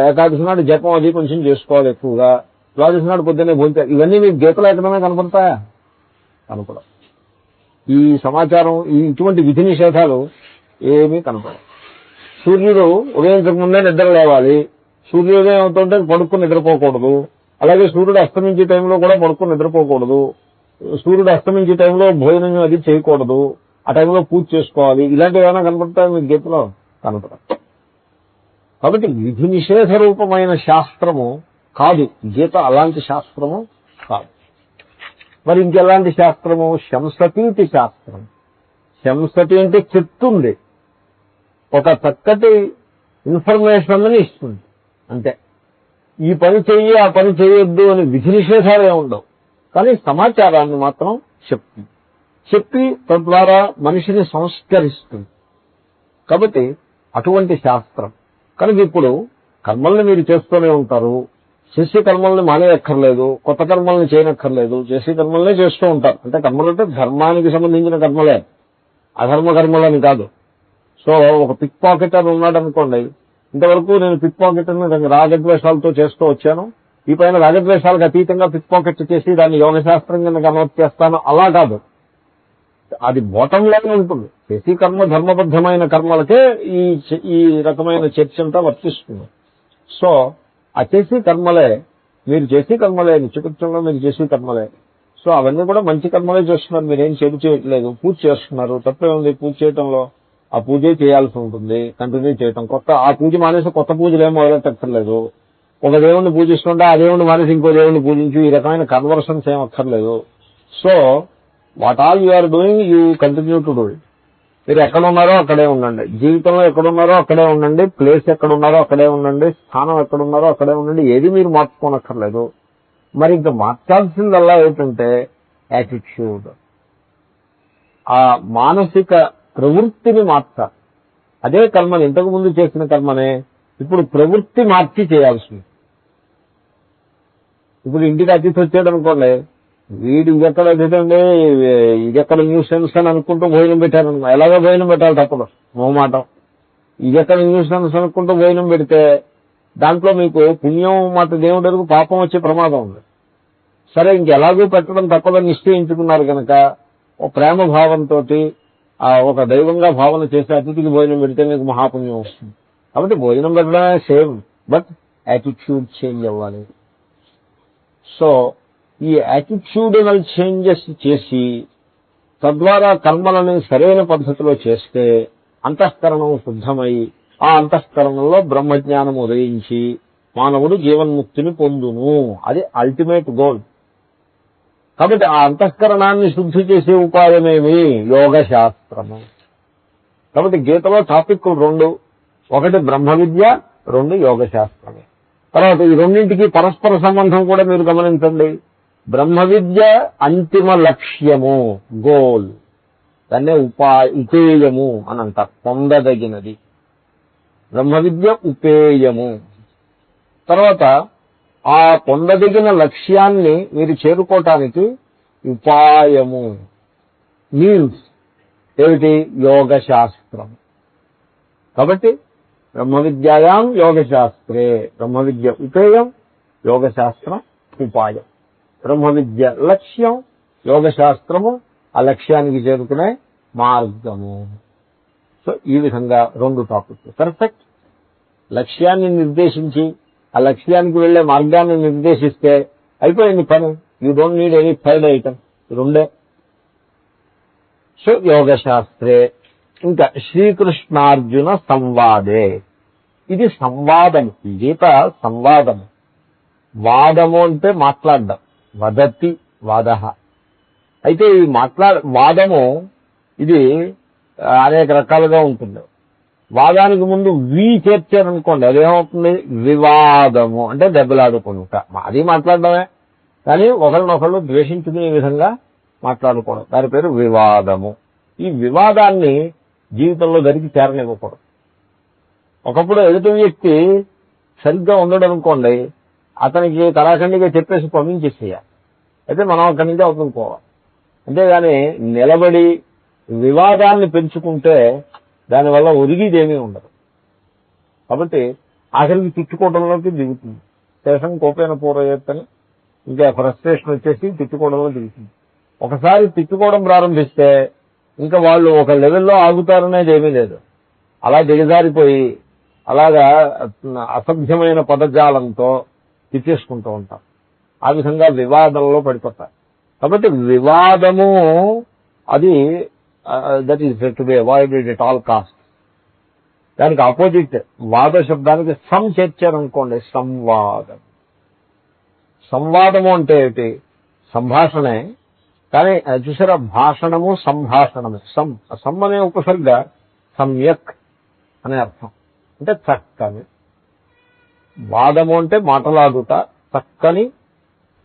ఏకాదశి నాడు జపం అది కొంచెం చేసుకోవాలి ఎక్కువగా, ద్వాదశి నాడు పొద్దున్నే భోజనం. ఇవన్నీ మీకు గీతలో ఎక్కడైనా కనపడతాయా? కనపడవు. ఈ సమాచారం, ఇటువంటి విధి నిషేధాలు ఏమీ కనపడవు. సూర్యుడు ఉదయించక ముందే నిద్ర లేవాలి, సూర్యోదయం అవుతుంటే పడుకుని నిద్రపోకూడదు, అలాగే సూర్యుడు అస్తమించే టైంలో కూడా పడుకొని నిద్రపోకూడదు, సూర్యుడు అస్తమించే టైంలో భోజనం అది చేయకూడదు, ఆ టైంలో పూజ చేసుకోవాలి, ఇలాంటివి ఏమైనా కనపడతాయి మీకు గీతలో? కనపడదు. కాబట్టి విధి నిషేధ రూపమైన శాస్త్రము కాదు గీత, అలాంటి శాస్త్రము కాదు. మరి ఇంకెలాంటి శాస్త్రము? శంసతీతి శాస్త్రం. శంసతి అంటే చెప్తుంది, ఒక చక్కటి ఇన్ఫర్మేషన్ అని ఇస్తుంది అంతే. ఈ పని చెయ్యి ఆ పని చేయొద్దు అని విధి నిషేధాలే ఉండవు, కానీ సమాచారాన్ని మాత్రం చెప్తుంది. చెప్పి తద్వారా మనిషిని సంస్కరిస్తుంది. కాబట్టి అటువంటి శాస్త్రం. కనుక ఇప్పుడు కర్మల్ని మీరు చేస్తూనే ఉంటారు, చేసే కర్మల్ని మానేయక్కర్లేదు, కొత్త కర్మల్ని చేయనక్కర్లేదు, చేసే కర్మల్నే చేస్తూ ఉంటారు. అంటే కర్మలు అంటే ధర్మానికి సంబంధించిన కర్మలే, అధర్మ కర్మలని కాదు. సో ఒక పిక్ పాకెట్ అని ఉన్నాడు అనుకోండి, ఇంతవరకు నేను పిక్ పాకెట్ అని రాగద్వేషాలతో చేస్తూ వచ్చాను, ఈ పైన రాగద్వేషాలకు అతీతంగా పిక్ పాకెట్ చేసి దాన్ని యోగశాస్త్రం కింద కన్వర్ట్ చేస్తాను, అలా కాదు. అది బాటం లైన్ ఉంటుంది. ప్రతి కర్మ ధర్మబద్ధమైన కర్మలకే ఈ రకమైన చర్చ అంతా వర్తిస్తుంది. సో ఆ చేసే కర్మలే, మీరు చేసే కర్మలే, నిత్యకృత్యంలో మీరు చేసే కర్మలే. సో అవన్నీ కూడా మంచి కర్మలే చేస్తున్నారు, మీరేం చెడు చేయట్లేదు. పూజ చేస్తున్నారు, తప్పే ఉంది పూజ చేయటంలో. ఆ పూజే చేయాల్సి ఉంటుంది, కంటిన్యూ చేయటం. ఆ పూజ మానేసి కొత్త పూజలు ఏం మొదలెట్టక్కర్లేదు. ఒక దేవుణ్ణి పూజిస్తుంటే ఆ దేవుణ్ణి మానేసి ఇంకో దేవుణ్ణి పూజించు, ఈ రకమైన కన్వర్షన్స్ ఏం అక్కర్లేదు. So what all you are doing, you continue to do it. మీరు ఎక్కడున్నారో అక్కడే ఉండండి, జీవితంలో ఎక్కడున్నారో అక్కడే ఉండండి, ప్లేస్ ఎక్కడున్నారో అక్కడే ఉండండి, స్థానం ఎక్కడున్నారో అక్కడే ఉండండి, ఏది మీరు మార్చుకోనక్కర్లేదు. మరి ఇంకా మార్చాల్సిందల్లా ఏంటంటే యాటిట్యూడ్, ఆ మానసిక ప్రవృత్తిని మార్చాలి. అదే కర్మని, ఇంతకు ముందు చేసిన కర్మనే ఇప్పుడు ప్రవృత్తి మార్చి చేయాల్సింది. ఇప్పుడు ఇంటికి అతిథి వచ్చాడు అనుకోండి, వీడు ఇదెక్కడ అతిథండి, ఇదెక్కడ న్యూసెన్స్ అని అనుకుంటూ భోజనం పెట్టారనుకో, ఎలాగో భోజనం పెట్టాలి తప్పదు, మొహమాటం. ఇదెక్కడ న్యూసెన్స్ అనుకుంటూ భోజనం పెడితే దాంట్లో మీకు పుణ్యం మాట దేవుడి వరకు పాపం వచ్చే ప్రమాదం ఉంది. సరే ఇంకెలాగూ పెట్టడం తప్పదని నిశ్చయించుకున్నారు కనుక ఒక ప్రేమ భావంతో ఒక దైవంగా భావన చేసి అతిథికి భోజనం పెడితే మీకు మహాపుణ్యం వస్తుంది. కాబట్టి భోజనం పెట్టడమే సేమ్, బట్ యాటిట్యూడ్ చేంజ్ అవ్వాలి. సో ఈ యాటిట్యూడనల్ చేంజెస్ చేసి తద్వారా కర్మలను సరైన పద్ధతిలో చేస్తే అంతఃకరణం శుద్ధమై ఆ అంతఃకరణంలో బ్రహ్మజ్ఞానం ఉదయించి మానవుడు జీవన్ముక్తిని పొందును. అది అల్టిమేట్ గోల్. కాబట్టి ఆ అంతఃకరణాన్ని శుద్ధి చేసే ఉపాయమేమి? యోగ శాస్త్రము. కాబట్టి గీతలో టాపిక్లు రెండు, ఒకటి బ్రహ్మ విద్య, రెండు యోగ శాస్త్రము. తర్వాత ఈ రెండింటికి పరస్పర సంబంధం కూడా మీరు గమనించండి. బ్రహ్మ విద్య అంతిమ లక్ష్యము, గోల్, దాన్నే ఉపేయము అని అంటారు, పొందదగినది. బ్రహ్మ విద్య ఉపేయము. తర్వాత ఆ పొందదగిన లక్ష్యాన్ని మీరు చేరుకోవటానికి ఉపాయము, మీన్స్ ఏమిటి? యోగ శాస్త్రం. కాబట్టి బ్రహ్మ విద్యాయాం యోగ శాస్త్రే, బ్రహ్మ విద్య ఉపేయం, యోగ శాస్త్రం ఉపాయం. బ్రహ్మ విద్య లక్ష్యం, యోగ శాస్త్రము ఆ లక్ష్యానికి చేరుకునే మార్గము. సో ఈ విధంగా రెండు టాపిక్లు పర్ఫెక్ట్. లక్ష్యాన్ని నిర్దేశించి ఆ లక్ష్యానికి వెళ్లే మార్గాన్ని నిర్దేశిస్తే అయిపోయింది పని. You don't need any third item, రెండే. సో యోగ శాస్త్రే. ఇంకా శ్రీకృష్ణార్జున సంవాదే, ఇది సంవాదం. గీత సంవాదము. వాదము అంటే మాట్లాడడం, వదతి వాద. అయితే ఈ వాదము ఇది అనేక రకాలుగా ఉంటుంది. వాదానికి ముందు వి చేర్చారనుకోండి, అదేమవుతుంది? వివాదము, అంటే దెబ్బలాడుకుంటా. అది మాట్లాడడమే, కానీ ఒకరినొకళ్ళు ద్వేషించుకునే విధంగా మాట్లాడుకోవడం, దాని పేరు వివాదము. ఈ వివాదాన్ని జీవితంలో దరికి చేరనివ్వకూడదు. ఒకప్పుడు ఎదుటి వ్యక్తి సరిగ్గా ఉండడం అనుకోండి, అతనికి కళాఖండిగా చెప్పేసి పంపించేసేయాలి. అయితే మనం అక్కడి నుంచి అవుతుంకోవాలి. అంతేగాని నిలబడి వివాదాన్ని పెంచుకుంటే దానివల్ల ఒరిగిదేమీ ఉండదు. కాబట్టి ఆఖరికి తిట్టుకోవడంలోకి దిగుతుంది. శేషం కోపేన పూర్వయత్తని, ఇంకా ఫ్రస్ట్రేషన్ వచ్చేసి తిట్టుకోవడంలో దిగుతుంది. ఒకసారి తిట్టుకోవడం ప్రారంభిస్తే ఇంకా వాళ్ళు ఒక లెవెల్లో ఆగుతారనేది ఏమీ లేదు. అలా దిగజారిపోయి అలాగా అసభ్యమైన పదజాలంతో తిట్టేసుకుంటూ ఉంటారు. ఆ విధంగా వివాదంలో పడిపోతారు. కాబట్టి వివాదము అది that is to be avoided at all cost. దానికి ఆపోజిట్ వాద శబ్దానికి సం చేర్చారనుకోండి, సంవాదం. సంవాదము అంటే ఏమిటి? సంభాషణే, కానీ చూసారా, భాషణము సంభాషణము. సం అనే ఉపసర్గ సమ్యక్ అనే అర్థం, అంటే చక్కని. వాదము అంటే మాటలాడుట, చక్కని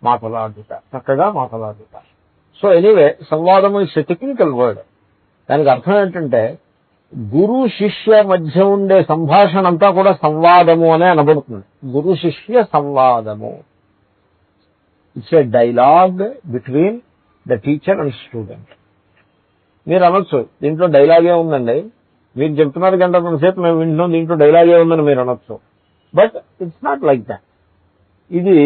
మాటలాడుట, చక్కగా మాటలాడుట. సో ఎనీవే, సంవాదము ఇస్ ఎ టెక్నికల్ వర్డ్. దానికి అర్థం ఏంటంటే గురు శిష్య మధ్య ఉండే సంభాషణ అంతా కూడా సంవాదము అనే అనబడుతుంది. గురు శిష్య సంవాదము. It's a dialogue between the teacher and student. మీరు అనొచ్చు, దీంట్లో డైలాగే ఉందండి, మీరు చెప్తున్నారు గంట సేపు మేము వింటున్నాం, దీంట్లో డైలాగే ఉందని మీరు అనొచ్చు. But it's not like that. ఇది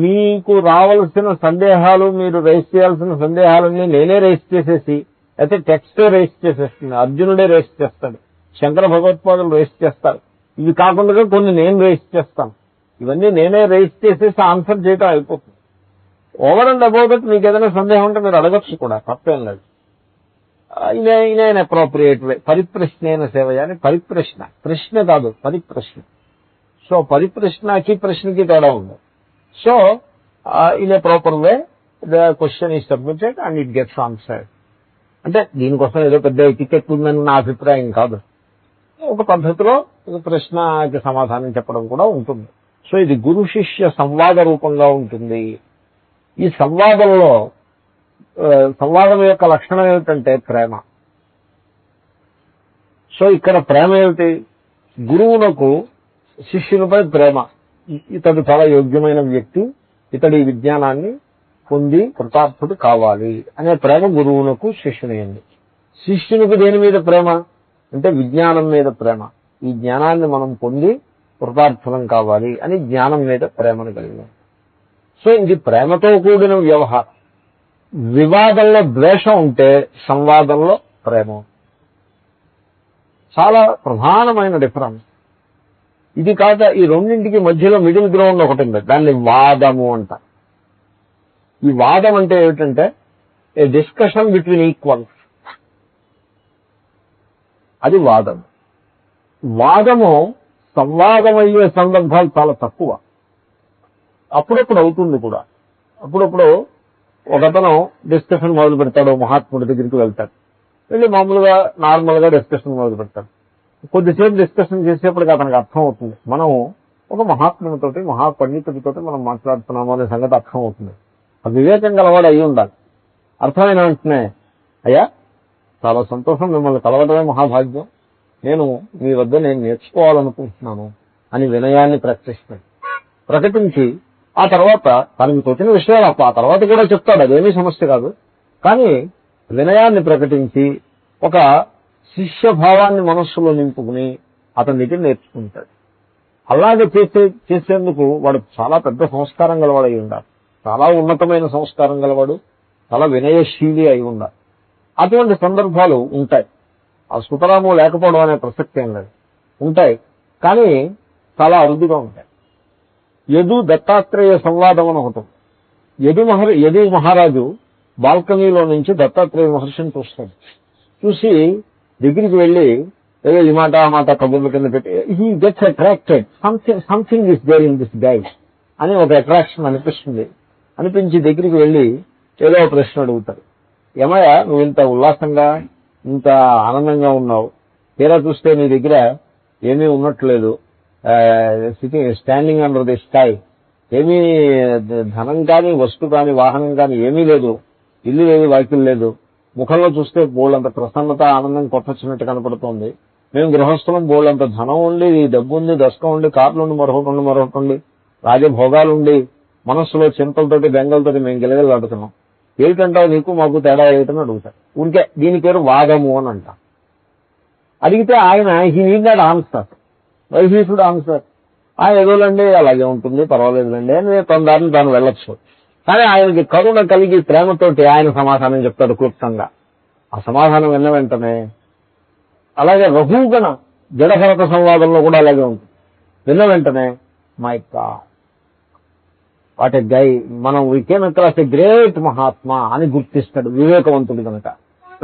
మీకు రావాల్సిన సందేహాలు, మీరు రైజ్ చేయాల్సిన సందేహాలన్నీ నేనే రైజ్ చేసేసి, అయితే టెక్స్ట్ రైజ్ చేసేస్తుంది, అర్జునుడే రైజ్ చేస్తాడు, శంకర భగవత్పాదులు రైజ్ చేస్తారు. ఇవి కాకుండా కొన్ని నేను రైజ్ చేస్తాను. ఇవన్నీ నేనే రైజ్ చేసేసి ఆన్సర్ చేయడం అయిపోతుంది. ఓవర్ అండ్ అబౌట్ ఇట్ మీకు ఏదైనా సందేహం ఉంటే మీరు అడగచ్చు కూడా, తప్పేం లేదు. ఇన్ అప్రోప్రియేట్ వే. పరిప్రశ్నైన సేవయ అని. పరిప్రశ్న, ప్రశ్న కాదు, పరిప్రశ్న. సో పరిప్రశ్నకి ప్రశ్నకి తేడా ఉంది. So in a proper way the question is submitted and it gets answered. అంటే దీనికోసం ఏదో పెద్ద ఎటికెట్ ఉందని నా అభిప్రాయం కాదు. ఒక పద్ధతిలో ప్రశ్నకి సమాధానం చెప్పడం కూడా ఉంటుంది. సో ఇది గురు శిష్య సంవాద రూపంగా ఉంటుంది. ఈ సంవాదంలో సంవాదం యొక్క లక్షణం ఏమిటంటే ప్రేమ. సో ఇక్కడ ప్రేమ ఏమిటి? గురువునకు శిష్యునిపై ప్రేమ. ఇతడు చాలా యోగ్యమైన వ్యక్తి, ఇతడి విజ్ఞానాన్ని పొంది కృతార్థుడు కావాలి అనే ప్రేమ గురువునకు శిష్యుని ఉంది. శిష్యునికి దేని మీద ప్రేమ అంటే విజ్ఞానం మీద ప్రేమ. ఈ జ్ఞానాన్ని మనం పొంది కృతార్థులం కావాలి అని జ్ఞానం మీద ప్రేమను కలిగిన. సో ఇది ప్రేమతో కూడిన వ్యవహారం. వివాదంలో ద్వేషం ఉంటే సంవాదంలో ప్రేమ. చాలా ప్రధానమైన డిఫరెన్స్ ఇది. కాక ఈ రెండింటికి మధ్యలో మిడిల్ గ్రౌండ్ ఒకటి ఉంది, దాన్ని వాదము అంట. ఈ వాదం అంటే ఏమిటంటే ఏ డిస్కషన్ బిట్వీన్ ఈక్వల్స్. అది వాదం. వాదము సంవాదం అయ్యే సందర్భాలు చాలా తక్కువ. అప్పుడప్పుడు అవుతుంది కూడా. అప్పుడప్పుడు ఒకతను డిస్కషన్ మొదలు పెడతాడు, మహాత్ముడి దగ్గరికి వెళ్తాడు, వెళ్ళి మామూలుగా నార్మల్ గా డిస్కషన్ మొదలు పెడతాడు. కొద్దిసేపు డిస్కషన్ చేసేప్పటికి అతనికి అర్థం అవుతుంది, మనం ఒక మహాత్మునితోటి మహాపండితుడితోటి మనం మాట్లాడుతున్నాము అనే సంగతి అర్థం అవుతుంది. ఆ వివేకం గలవాడు అయి ఉండాలి. అర్థమైన వెంటనే, అయ్యా చాలా సంతోషం, మిమ్మల్ని కలవడమే మహాభాగ్యం, నేను మీ వద్ద నేను నేర్చుకోవాలనుకుంటున్నాను అని వినయాన్ని ప్రకటించి ఆ తర్వాత తనకు తోచిన విషయాలు ఆ తర్వాత కూడా చెప్తాడు, అదేమీ సమస్య కాదు. కానీ వినయాన్ని ప్రకటించి ఒక శిష్య భావాన్ని మనస్సులో నింపుకుని అతని దగ్గర నేర్చుకుంటాడు. అలాగే చేసేందుకు వాడు చాలా పెద్ద సంస్కారం గలవాడు అయి ఉండాలి, చాలా ఉన్నతమైన సంస్కారం గలవాడు, చాలా వినయశీలి అయి ఉండాలి. అటువంటి సందర్భాలు ఉంటాయి. ఆ సుతరాము లేకపోవడం అనే ప్రసక్తి ఏం లేదు, ఉంటాయి, కానీ చాలా అరుదుగా ఉంటాయి. యదు దత్తాత్రేయ సంవాదం అని ఒకటి. యదు మహారాజు బాల్కనీలో నుంచి దత్తాత్రేయ మహర్షిని చూస్తాడు. చూసి దగ్గరికి వెళ్లి ఏదో ఈ మాట ఆ మాట కబుర్ల కింద పెట్టి he gets attracted, something is there in this guy అని ఒక అట్రాక్షన్ అనిపించి దగ్గరికి వెళ్లి ఏదో ప్రశ్న అడుగుతారు. ఏమయ్యా నువ్వు ఇంత ఉల్లాసంగా ఇంత ఆనందంగా ఉన్నావు, తీరా చూస్తే నీ దగ్గర ఏమీ ఉన్నట్లేదు, స్టాండింగ్ అండర్ ది స్కై, ఏమీ ధనం కానీ వస్తు కానీ వాహనం కానీ ఏమీ లేదు, ఇల్లు లేదు వాకిలు లేదు, ముఖంలో చూస్తే బోళ్ళంత ప్రసన్నత ఆనందం కొట్టొచ్చినట్టు కనపడుతోంది, మేము గృహస్థలం బోళ్ళంత ధనం ఉండి డబ్బు ఉంది, దశకం ఉండి, కార్లు ఉండి, మరొకటి రాజభోగాలు ఉండి, మనస్సులో చింతలతోటి బెంగలతోటి మేము గిలగలాడుతున్నాం, ఏమిటంటావు నీకు మాకు తేడా ఏమిటని అడుగుతారు. ఊరికే దీని పేరు వాదము అని అంట. అడిగితే ఆయన he need not answer, why he should answer, ఏదోలండి అలాగే ఉంటుంది పర్వాలేదులండి అని తన దారిని తాను వెళ్ళొచ్చు. కానీ ఆయనకి కరుణ కలిగి ప్రేమతోటి ఆయన సమాధానం చెప్తాడు క్లుప్తంగా. ఆ సమాధానం విన్న వెంటనే అలాగే రఘుగణ జడభరత సంవాదంలో కూడా అలాగే ఉంటుంది. విన్న వెంటనే మై గాడ్ వాట్ ఎ గై, మనం we came across a great Mahatma అని గుర్తిస్తాడు వివేకవంతుడు కనుక.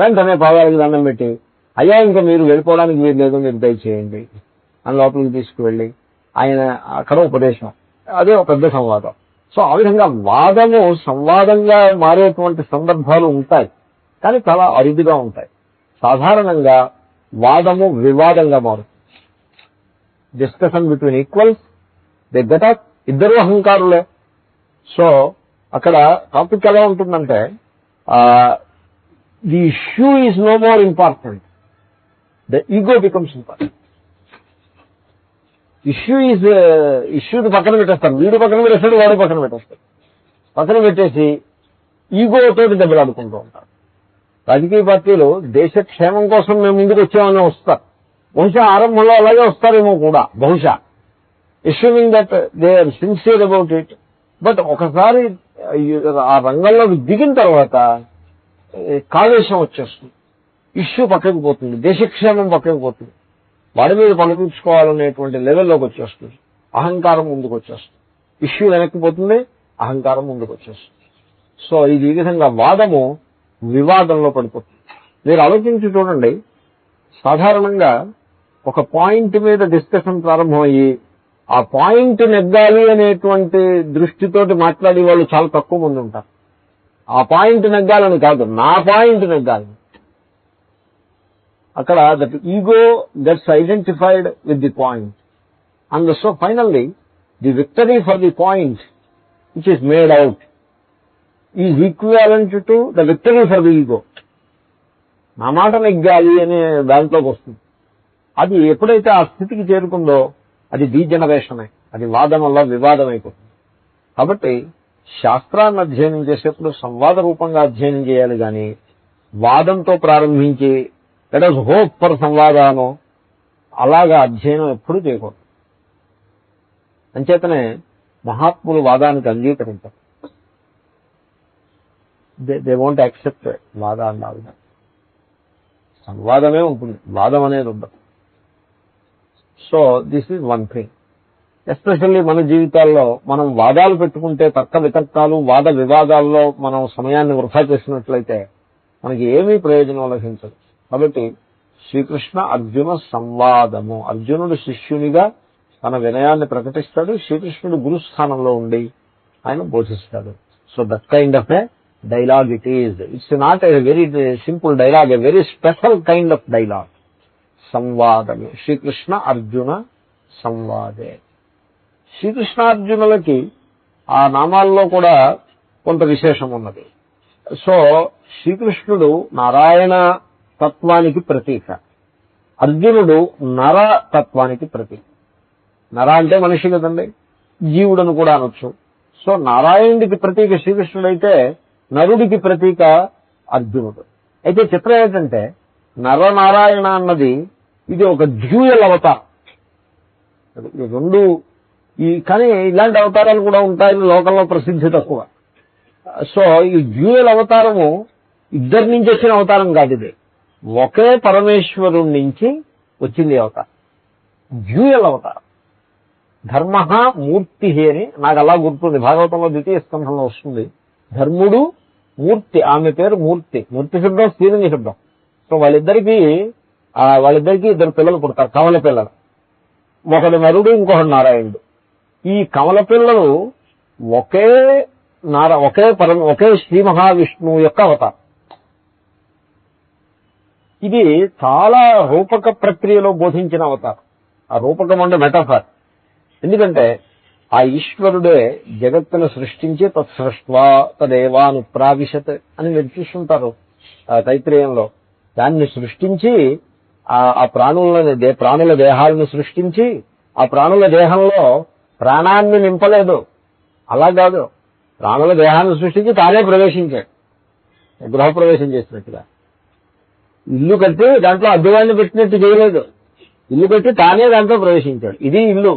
వెంటనే పాదాలకు దండం పెట్టి, అయ్యా ఇంకా మీరు వెళ్ళిపోవడానికి మీరు లేదు, మీరు దయచేయండి అని లోపలికి తీసుకువెళ్ళి ఆయన అక్కడ ఉపదేశం. అదే ఒక పెద్ద సంవాదం. సో ఆ విధంగా వాదము సంవాదంగా మారేటువంటి సందర్భాలు ఉంటాయి, కానీ చాలా అరుదుగా ఉంటాయి. సాధారణంగా వాదము వివాదంగా మారుతుంది. Discussion between equals, they get up, ఇద్దరు అహంకారులే. సో అక్కడ టాపిక్ ఎలా ఉంటుందంటే, the issue is no more important, the ego becomes important. ఇష్యూని పక్కన పెట్టేస్తారు, వీడు పక్కన పెట్టేస్తాడు, వాడు పక్కన పెట్టేస్తాడు. పక్కన పెట్టేసి ఈగోతోటి దెబ్బలాడుకుంటూ ఉంటారు. రాజకీయ పార్టీలు దేశ క్షేమం కోసం మేము ముందుకు వచ్చామని వస్తారు. బహుశా ఆరంభంలో అలాగే వస్తారేమో కూడా, బహుశా assuming that they are sincere about it. But ఒకసారి ఆ రంగంలోకి దిగిన తర్వాత కావేశం వచ్చేస్తుంది, ఇష్యూ పక్కకు పోతుంది, దేశక్షేమం పక్కకు పోతుంది, వాడి మీద పనిపించుకోవాలనేటువంటి లెవెల్లోకి వచ్చేస్తుంది, అహంకారం ముందుకు వచ్చేస్తుంది, ఇష్యూ వెనక్కిపోతుంది, అహంకారం ముందుకు వచ్చేస్తుంది. సో ఇది ఈ విధంగా వాదము వివాదంలో పడిపోతుంది. మీరు ఆలోచించి చూడండి, సాధారణంగా ఒక పాయింట్ మీద డిస్కషన్ ప్రారంభమయ్యి ఆ పాయింట్ నెగ్గాలి అనేటువంటి దృష్టితోటి మాట్లాడే వాళ్ళు చాలా తక్కువ మంది ఉంటారు. ఆ పాయింట్ నెగ్గాలని కాదు, నా పాయింట్ నెగ్గాలి. అక్కడ that ego gets identified with the point, and so finally the victory for the point which is made out is equivalent to the victory for the ego. నా మాట నెగ్గాలి అనే దాంట్లోకి వస్తుంది. అది ఎప్పుడైతే ఆ స్థితికి చేరుకుందో అది డీజనరేషనే, అది వాదం వల్ల వివాదం అయిపోతుంది. కాబట్టి శాస్త్రాన్ని అధ్యయనం చేసేప్పుడు సంవాద రూపంగా అధ్యయనం చేయాలి, కానీ వాదంతో ప్రారంభించి లెట్ us హోప్ ఫర్ సంవాదానో అలాగా అధ్యయనం ఎప్పుడూ చేయకూడదు. అంచేతనే మహాత్ములు వాదానికి అంగీకరించారు. దే వోంట్ యాక్సెప్ట్ వాదాన్ని. సంవాదమే ఉంటుంది, వాదం అనేది ఉండదు. So this is one thing. Especially మన జీవితాల్లో మనం వాదాలు పెట్టుకుంటే, తర్క వితర్కాలు వాద వివాదాల్లో మనం సమయాన్ని వృధా చేసినట్లయితే మనకి ఏమీ ప్రయోజనం లభించదు. కాబట్టి శ్రీకృష్ణ అర్జున సంవాదము, అర్జునుడు శిష్యునిగా తన వినయాన్ని ప్రకటిస్తాడు, శ్రీకృష్ణుడు గురుస్థానంలో ఉండి ఆయన బోధిస్తాడు. So that kind of a dialogue it is. It's not a very simple dialogue, a very special kind of dialogue. సంవాదమే శ్రీకృష్ణ అర్జున సంవాదే. శ్రీకృష్ణార్జునులకి ఆ నామాల్లో కూడా కొంత విశేషం ఉన్నది. సో శ్రీకృష్ణుడు నారాయణ తత్వానికి ప్రతీక, అర్జునుడు నర తత్వానికి ప్రతీక. నర అంటే మనిషి కదండి, జీవుడను కూడా అనొచ్చు. సో నారాయణుడికి ప్రతీక శ్రీకృష్ణుడైతే నరుడికి ప్రతీక అర్జునుడు. అయితే చిత్రం ఏంటంటే నరనారాయణ అన్నది ఇది ఒక డ్యూయల్ అవతారం. రెండు కానీ ఇలాంటి అవతారాలు కూడా ఉంటాయని లోకంలో ప్రసిద్ధి తక్కువ. సో ఈ డ్యూయల్ అవతారము ఇద్దరి నుంచి వచ్చిన అవతారం కాదు, ఇది ఒకే పరమేశ్వరుడి నుంచి వచ్చింది అవతారం, డ్యూయల్ అవతారం. ధర్మ మూర్తి అని నాకు అలా గుర్తుంది, భాగవతంలో ద్వితీయ స్కంధంలో వస్తుంది. ధర్ముడు మూర్తి, ఆమె పేరు మూర్తి. మూర్తి శబ్దం స్త్రీలింగ శబ్దం. సో వాళ్ళిద్దరికీ ఇద్దరు పిల్లలు పుడతారు, కమల పిల్లలు. ఒకడు నరుడు, ఇంకొకడు నారాయణుడు. ఈ కమల పిల్లలు ఒకే శ్రీ మహావిష్ణువు యొక్క అవతారం. ఇది చాలా రూపక ప్రక్రియలో బోధించిన అవతారం. ఆ రూపకం అంటే మెటాఫర్. ఎందుకంటే ఆ ఈశ్వరుడే జగత్తును సృష్టించి తత్సృష్ట్వా తదేవానుప్రావిశత్ అని మీరు చూస్తుంటారు తైత్రేయంలో. దాన్ని సృష్టించి ఆ ప్రాణుల దేహాలను సృష్టించి ఆ ప్రాణుల దేహంలో ప్రాణాన్ని నింపలేదు, అలా కాదు, ప్రాణుల దేహాన్ని సృష్టించి తానే ప్రవేశించాడు, గృహప్రవేశం చేసినట్టుగా. ఇల్లు కట్టి దాంట్లో అద్దెవాడిని పెట్టినట్టు చేయలేదు, ఇల్లు కట్టి తానే దాంట్లో ప్రవేశించాడు. ఇది ఇల్లు,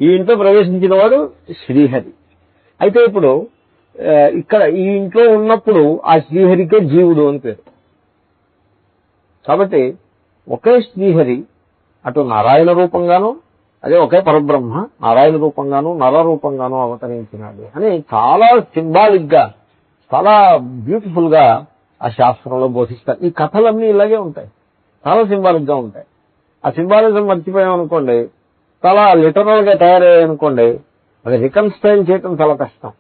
ఈ ఇంట్లో ప్రవేశించిన వాడు శ్రీహరి. అయితే ఇప్పుడు ఇక్కడ ఈ ఇంట్లో ఉన్నప్పుడు ఆ శ్రీహరికే జీవుడు అని పేరు. కాబట్టి ఒకే శ్రీహరి అటు నారాయణ రూపంగాను అదే ఒకే పరబ్రహ్మ నారాయణ రూపంగాను నర రూపంగాను అవతరించినాడు అని చాలా సింబాలిక్ గా చాలా బ్యూటిఫుల్ గా ఆ శాస్త్రంలో బోధిస్తారు. ఈ కథలన్నీ ఇలాగే ఉంటాయి, చాలా సింబాలిక్ గా ఉంటాయి. ఆ సింబాలిజం మర్చిపోయామనుకోండి, చాలా లిటరల్ గా తయారయ్యాయనుకోండి, అది రికన్స్ట్రైల్ చేయటం చాలా కష్టం.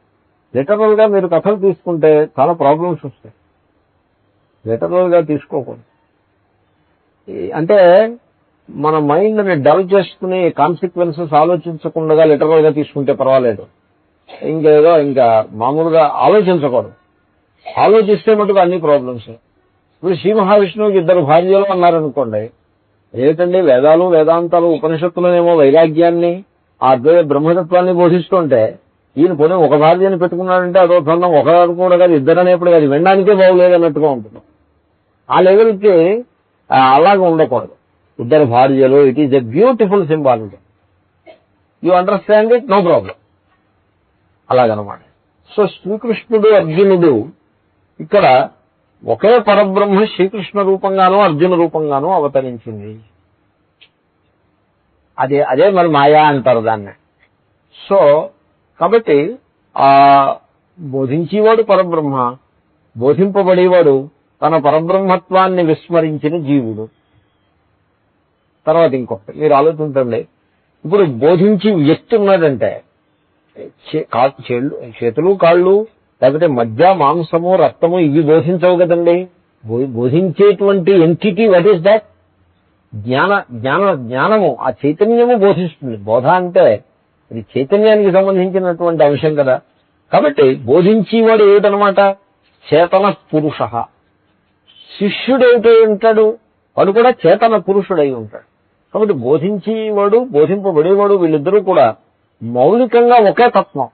లిటరల్ గా మీరు కథలు తీసుకుంటే చాలా ప్రాబ్లమ్స్ వస్తాయి. లిటరల్ గా తీసుకోకూడదు. అంటే మన మైండ్ ని డల్ చేసుకుని కాన్సిక్వెన్సెస్ ఆలోచించకుండా లిటరల్ గా తీసుకుంటే పర్వాలేదు. ఇంకేదో ఇంకా మామూలుగా ఆలోచించకూడదు. ఆలోచిస్తే మటుకు అన్ని ప్రాబ్లమ్స్. ఇప్పుడు శ్రీ మహావిష్ణువుకి 2 భార్యలు అన్నారనుకోండి, ఏమిటండి వేదాలు వేదాంతాలు ఉపనిషత్తులనేమో వైరాగ్యాన్ని ఆ అద్వైత బ్రహ్మతత్వాన్ని బోధిస్తుంటే ఈయన పోనీ ఒక భార్యని పెట్టుకున్నాడంటే అదో ధనం ఒకరు కూడా కాదు, 2 అనేప్పుడు అది వినడానికే బాగులేదు అన్నట్టుగా ఉంటుంది. ఆ లెవెల్కి అలాగే ఉండకూడదు. 2 భార్యలు, it is a beautiful symbolity. You understand it, no problem. అలాగనమాట. సో శ్రీకృష్ణుడు అర్జునుడు ఇక్కడ ఒకే పరబ్రహ్మ శ్రీకృష్ణ రూపంగానూ అర్జున రూపంగానూ అవతరించింది. అదే మరి మాయా అంటారు దాన్ని. సో కాబట్టి ఆ బోధించేవాడు పరబ్రహ్మ, బోధింపబడేవాడు తన పరబ్రహ్మత్వాన్ని విస్మరించిన జీవుడు. తర్వాత ఇంకొకటి మీరు ఆలోచించండి. ఇప్పుడు బోధించి వ్యక్తి ఉన్నాడంటే చేతులు కాళ్ళు లేకపోతే మధ్య మాంసము రక్తము ఇవి బోధించవు కదండి. బోధించేటువంటి ఎంటిటీ వాట్ ఈస్ దాట్? జ్ఞానము, ఆ చైతన్యము బోధిస్తుంది. బోధ అంటే ఇది చైతన్యానికి సంబంధించినటువంటి అంశం కదా. కాబట్టి బోధించేవాడు ఏమిటనమాట? చేతన పురుష. శిష్యుడు ఏమిటై ఉంటాడు? వాడు కూడా చేతన పురుషుడై ఉంటాడు. కాబట్టి బోధించేవాడు బోధింపబడేవాడు వీళ్ళిద్దరూ కూడా మౌలికంగా ఒకే తత్వం.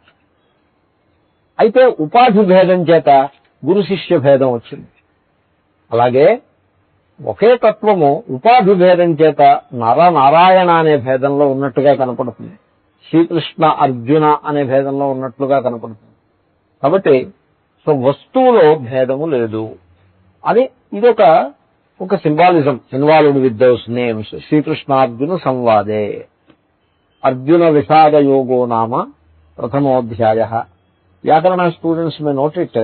అయితే ఉపాధి భేదం చేత గురు శిష్య భేదం వచ్చింది. అలాగే ఒకే తత్వము ఉపాధి భేదం చేత నరనారాయణ అనే భేదంలో ఉన్నట్టుగా కనపడుతుంది, శ్రీకృష్ణ అర్జున అనే భేదంలో ఉన్నట్లుగా కనపడుతుంది. కాబట్టి సో వస్తువులో భేదము లేదు అని ఇదొక symbolism involved with those names. శ్రీకృష్ణార్జున సంవాదే అర్జున విషాద యోగో నామ ప్రథమోధ్యాయ. వ్యాకరణ స్టూడెంట్స్ మే నోట్ ఇట్,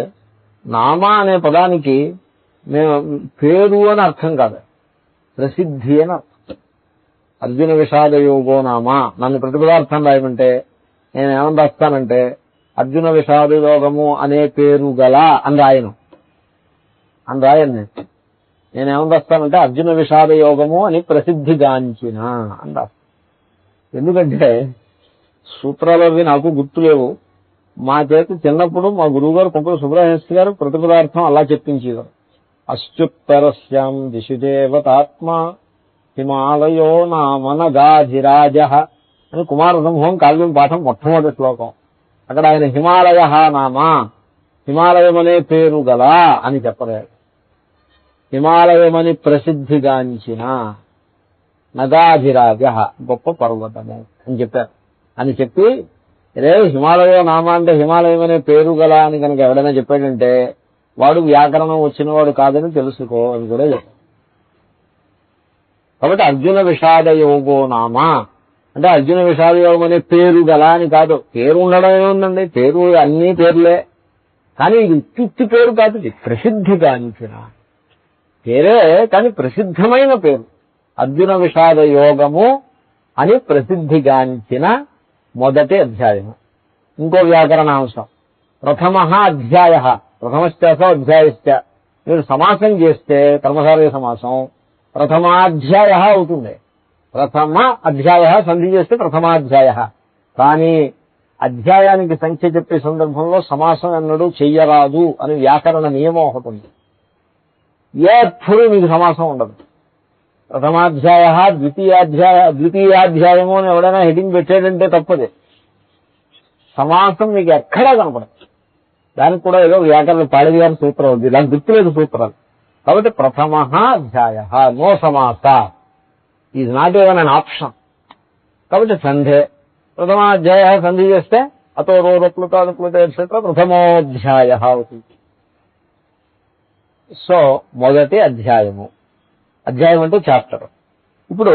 నామ అనే పదానికి పేరు అని అర్థం కాదు, ప్రసిద్ధి అని అర్థం. అర్జున విషాద యోగో నామ నన్ను ప్రతిపదార్థం రాయమంటే నేనేమని రాస్తానంటే అర్జున విషాద యోగము అనే పేరు గల అని రాయను. నేనేమని రాస్తానంటే అర్జున విషాద యోగము అని ప్రసిద్ధిగాంచిన అని రాస్తాను. ఎందుకంటే సూత్రాలు అవి నాకు గుర్తులేవు. మా చేత చిన్నప్పుడు మా గురువు గారు కొంపల సుబ్రహ్మణ్య గారు ప్రతిపదార్థం అలా చెప్పించేవారు. అశ్చుత్తరస్యాం దిశుదేవతాత్మ హిమాలయో నామనగాధిరాజ అని కుమార సంభవం కావ్యం పాఠం మొట్టమొదటి శ్లోకం. అక్కడ ఆయన హిమాలయ నామ, హిమాలయం అనే పేరు గల అని చెప్పలేదు, హిమాలయమని ప్రసిద్ధిగాంచిన నగాధిరాజ గొప్ప పర్వతము అని చెప్పారు. అని చెప్పి హిమాలయ నామ అంటే హిమాలయం అనే పేరు గల అని కనుక ఎవడైనా చెప్పాడంటే వాడు వ్యాకరణం వచ్చినవాడు కాదని తెలుసుకో అని కూడా చెప్పారు. కాబట్టి అర్జున విషాద యోగో నామ అంటే అర్జున విషాద యోగం అనే పేరు గల అని కాదు. పేరు ఉండడం ఏముందండి, పేరు అన్ని పేర్లే, కానీ ఇది ఉత్తి పేరు కాదు, ఇది ప్రసిద్ధిగాంచిన పేరే, కానీ ప్రసిద్ధమైన పేరు. అర్జున విషాద యోగము అని ప్రసిద్ధిగాంచిన మొదటి అధ్యాయము. ఇంకో వ్యాకరణాంశం ప్రథమ అధ్యాయ, ప్రథమశ్చాస అధ్యాయశ్చ. మీరు సమాసం చేస్తే కర్మధారయ సమాసం ప్రథమాధ్యాయ అవుతుంది. ప్రథమ అధ్యాయ సంధి చేస్తే ప్రథమాధ్యాయ. కానీ అధ్యాయానికి సంఖ్య చెప్పే సందర్భంలో సమాసం ఎన్నడూ చెయ్యరాదు అని వ్యాకరణ నియమం ఒకటి ఉంది. ఎప్పుడు మీకు సమాసం ఉండదు. ప్రథమాధ్యాయ ద్వితీయాధ్యాయము అని ఎవడైనా హెడింగ్ పెట్టాడంటే తప్పదే. సమాసం మీకు ఎక్కడా కనపడదు. దానికి కూడా ఏదో వ్యాకరణ పాడేది గారి సూత్రం ఉంది, దానికి గుర్తులేదు సూత్రాలు. కాబట్టి ప్రథమ అధ్యాయ నో సమాస is not even an option. కాబట్టి సంధే ప్రథమాధ్యాయ సంధి చేస్తే అతో రోప్లుత అనుప్లుత ఎట్సెట్రా ప్రథమోధ్యాయ అవుతుంది. సో మొదటి అధ్యాయము, అధ్యాయం అంటే చాప్టర్. ఇప్పుడు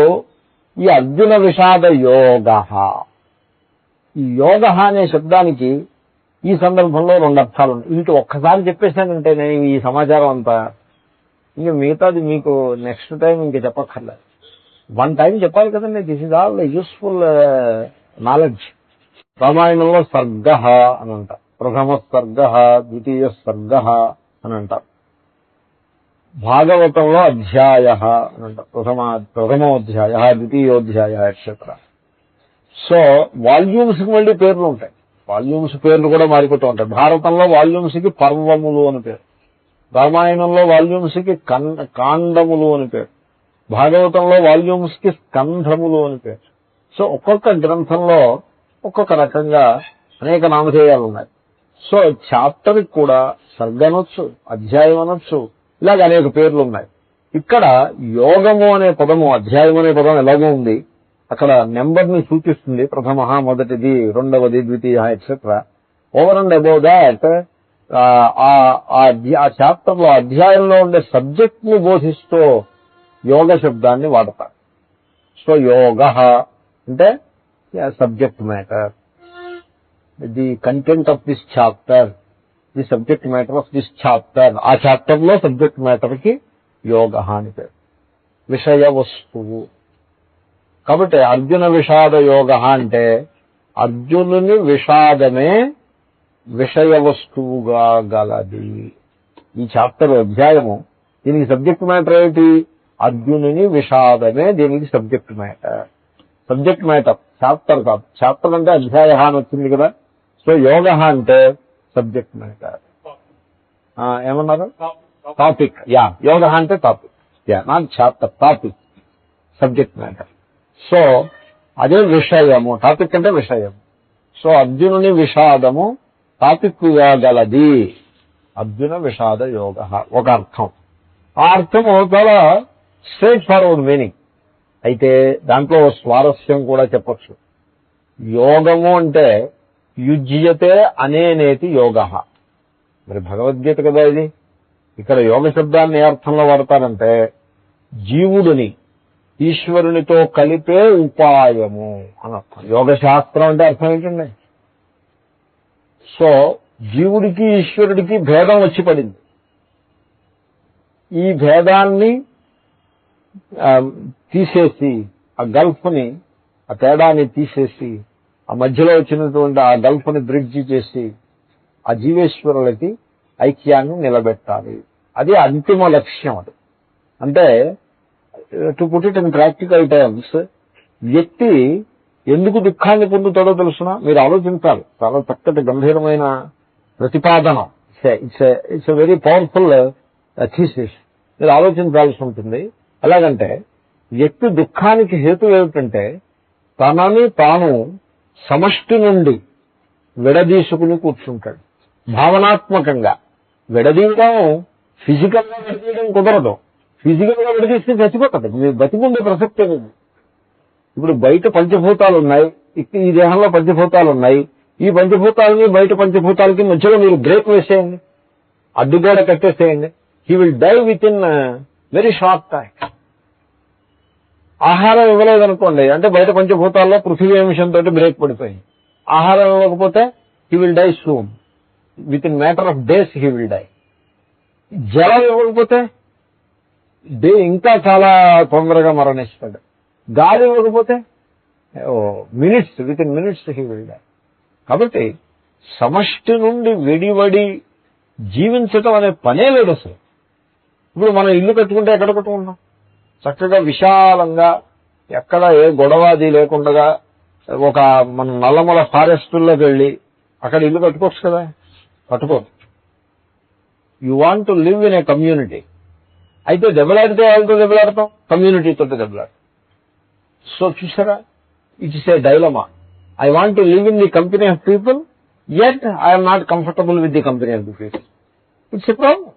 ఈ అర్జున విషాద యోగ, ఈ యోగ అనే శబ్దానికి ఈ సందర్భంలో 2 అర్థాలు ఉన్నాయి. ఇంటి ఒక్కసారి చెప్పేశానంటే నేను ఈ సమాచారం అంతా, ఇంక మిగతాది మీకు నెక్స్ట్ టైం ఇంక చెప్పక్కర్లేదు. 1 టైం చెప్పాలి కదండి. This is all useful knowledge. రామాయణంలో సర్గ అని అంటారు, ప్రథమ సర్గ, ద్వితీయ సర్గ అని అంటారు. భాగవతంలో అధ్యాయ అని అంటారు, ప్రథమోధ్యాయ, ద్వితీయోధ్యాయ ఎట్సెట్రా. సో వాల్యూమ్స్ కి మళ్ళీ పేర్లు ఉంటాయి, వాల్యూమ్స్ పేర్లు కూడా మారిపోతూ ఉంటాయి. భారతంలో వాల్యూమ్స్ కి పర్వములు అని పేరు, రామాయణంలో వాల్యూమ్స్ కి కాండములు అని పేరు, భాగవతంలో వాల్యూమ్స్ కి స్కంధములు అని పేరు. సో ఒక్కొక్క గ్రంథంలో ఒక్కొక్క రకంగా అనేక నామధేయాలు ఉన్నాయి. సో చాప్టర్ కూడా సర్గ అనొచ్చు, అధ్యాయం అనొచ్చు, ఇలాగ అనేక పేర్లు ఉన్నాయి. ఇక్కడ యోగము అనే పదము, అధ్యాయం అనే పదం ఎలాగో ఉంది, అక్కడ నెంబర్ ని సూచిస్తుంది. ప్రథమ, మొదటిది, రెండవది, ద్వితీయ etcetera. Over and above that ఆ చాప్టర్ లో, అధ్యాయంలో ఉండే సబ్జెక్ట్ ని బోధిస్తూ యోగ శబ్దాన్ని వాడతారు. సో యోగ అంటే subject matter, the content of this chapter, the subject matter of this chapter. ఆ చాప్టర్ లో సబ్జెక్ట్ మ్యాటర్ కి యోగ అని పేరు. విషయ వస్తువు కాబట్టి అర్జున విషాద యోగ అంటే అర్జునుని విషాదమే విషయ వస్తువుగా గలది. ఈ చాప్టర్ అధ్యాయము, దీనికి సబ్జెక్ట్ మ్యాటర్ ఏమిటి? అర్జునుని విషాదమే దీనికి subject matter. Subject matter chapter కాదు. చాప్టర్ అంటే అధ్యాయ అని వచ్చింది కదా. సో యోగ అంటే సబ్జెక్ట్ మ్యాటర్. ఏమన్నారు? టాపిక్. యోగ అంటే topic, not chapter, topic, subject matter. So అదే విషయము, టాపిక్ అంటే విషయము. సో అర్జునుని విషాదము టాపిక్ గా గలది, అర్జున విషాద యోగ ఒక అర్థం. ఆ అర్థము చాలా స్ట్రైట్ ఫార్వర్డ్ మీనింగ్. అయితే దాంట్లో స్వారస్యం కూడా చెప్పచ్చు. యోగము అంటే యుజ్యతే అనేనేతి యోగ. మరి భగవద్గీత కదా ఇది. ఇక్కడ యోగ శబ్దాన్ని ఏ అర్థంలో వాడతారంటే జీవుడిని ఈశ్వరునితో కలిపే ఉపాయము అని అర్థం. యోగ శాస్త్రం అంటే అర్థం ఏంటండి? సో జీవుడికి ఈశ్వరుడికి భేదం వచ్చి పడింది. ఈ భేదాన్ని తీసేసి, ఆ గల్ఫ్ని, ఆ తేడాన్ని తీసేసి, ఆ మధ్యలో వచ్చినటువంటి ఆ గల్ఫ్ని బ్రిడ్జి చేసి ఆ జీవేశ్వరులకి ఐక్యాన్ని నిలబెట్టాలి. అది అంతిమ లక్ష్యం. అది అంటే to put it in practical terms, వ్యక్తి ఎందుకు దుఃఖాన్ని పొందుతాడో తెలుసునా? మీరు ఆలోచించాలి. చాలా చక్కటి గంభీరమైన ప్రతిపాదన. It's a very powerful thesis. మీరు ఆలోచించాల్సి ఉంటుంది. ఎలాగంటే వ్యక్తి దుఃఖానికి హేతు ఏమిటంటే తనని తాను సమష్టి నుండి విడదీసుకుని కూర్చుంటాడు. భావనాత్మకంగా విడదీయడం, ఫిజికల్ గా విడదీయడం కుదరదు. ఫిజికల్ గా విడదీస్తే చచ్చిపోతుంది. మీరు బతికుండే ప్రసక్తే లేదు. ఇప్పుడు బయట పంచభూతాలు ఉన్నాయి, ఈ దేహంలో పంచభూతాలు ఉన్నాయి. ఈ పంచభూతాలని బయట పంచభూతాలకి మధ్యలో మీరు బ్రేక్ వేసేయండి, అడ్డుగోడ కట్టేసేయండి. He will die within very short time. ఆహారం ఇవ్వలేదనుకోండి, అంటే బయట పంచభూతాల్లో పృథివీ అంశంతో బ్రేక్ పడిపోయింది. ఆహారం ఇవ్వకపోతే he will die soon, within matter of days he will die. జలం ఇవ్వకపోతే ఇంకా చాలా తొందరగా మరణిస్తాడు. గాలి ఇవ్వకపోతే minutes, within minutes he will die. కాబట్టి సమష్టి నుండి విడివడి జీవించటం అనే పనే లేదు అసలు. ఇప్పుడు మనం ఇల్లు కట్టుకుంటే ఎక్కడ కట్టుకుంటాం? చక్కగా విశాలంగా, ఎక్కడ ఏ గొడవాది లేకుండా ఒక మన నల్లమల ఫారెస్టుల్లోకి వెళ్ళి అక్కడ ఇల్లు కట్టుకోవచ్చు కదా. కట్టుకో. You want to live in a community. అయితే దెబ్బలాడితే వాళ్ళతో దెబ్బలాడతాం, కమ్యూనిటీతో దెబ్బలాడతాం. సో చూసారా, it's a dilemma. I want to live in the company of people, yet I am not comfortable with the company of the people. It's a problem.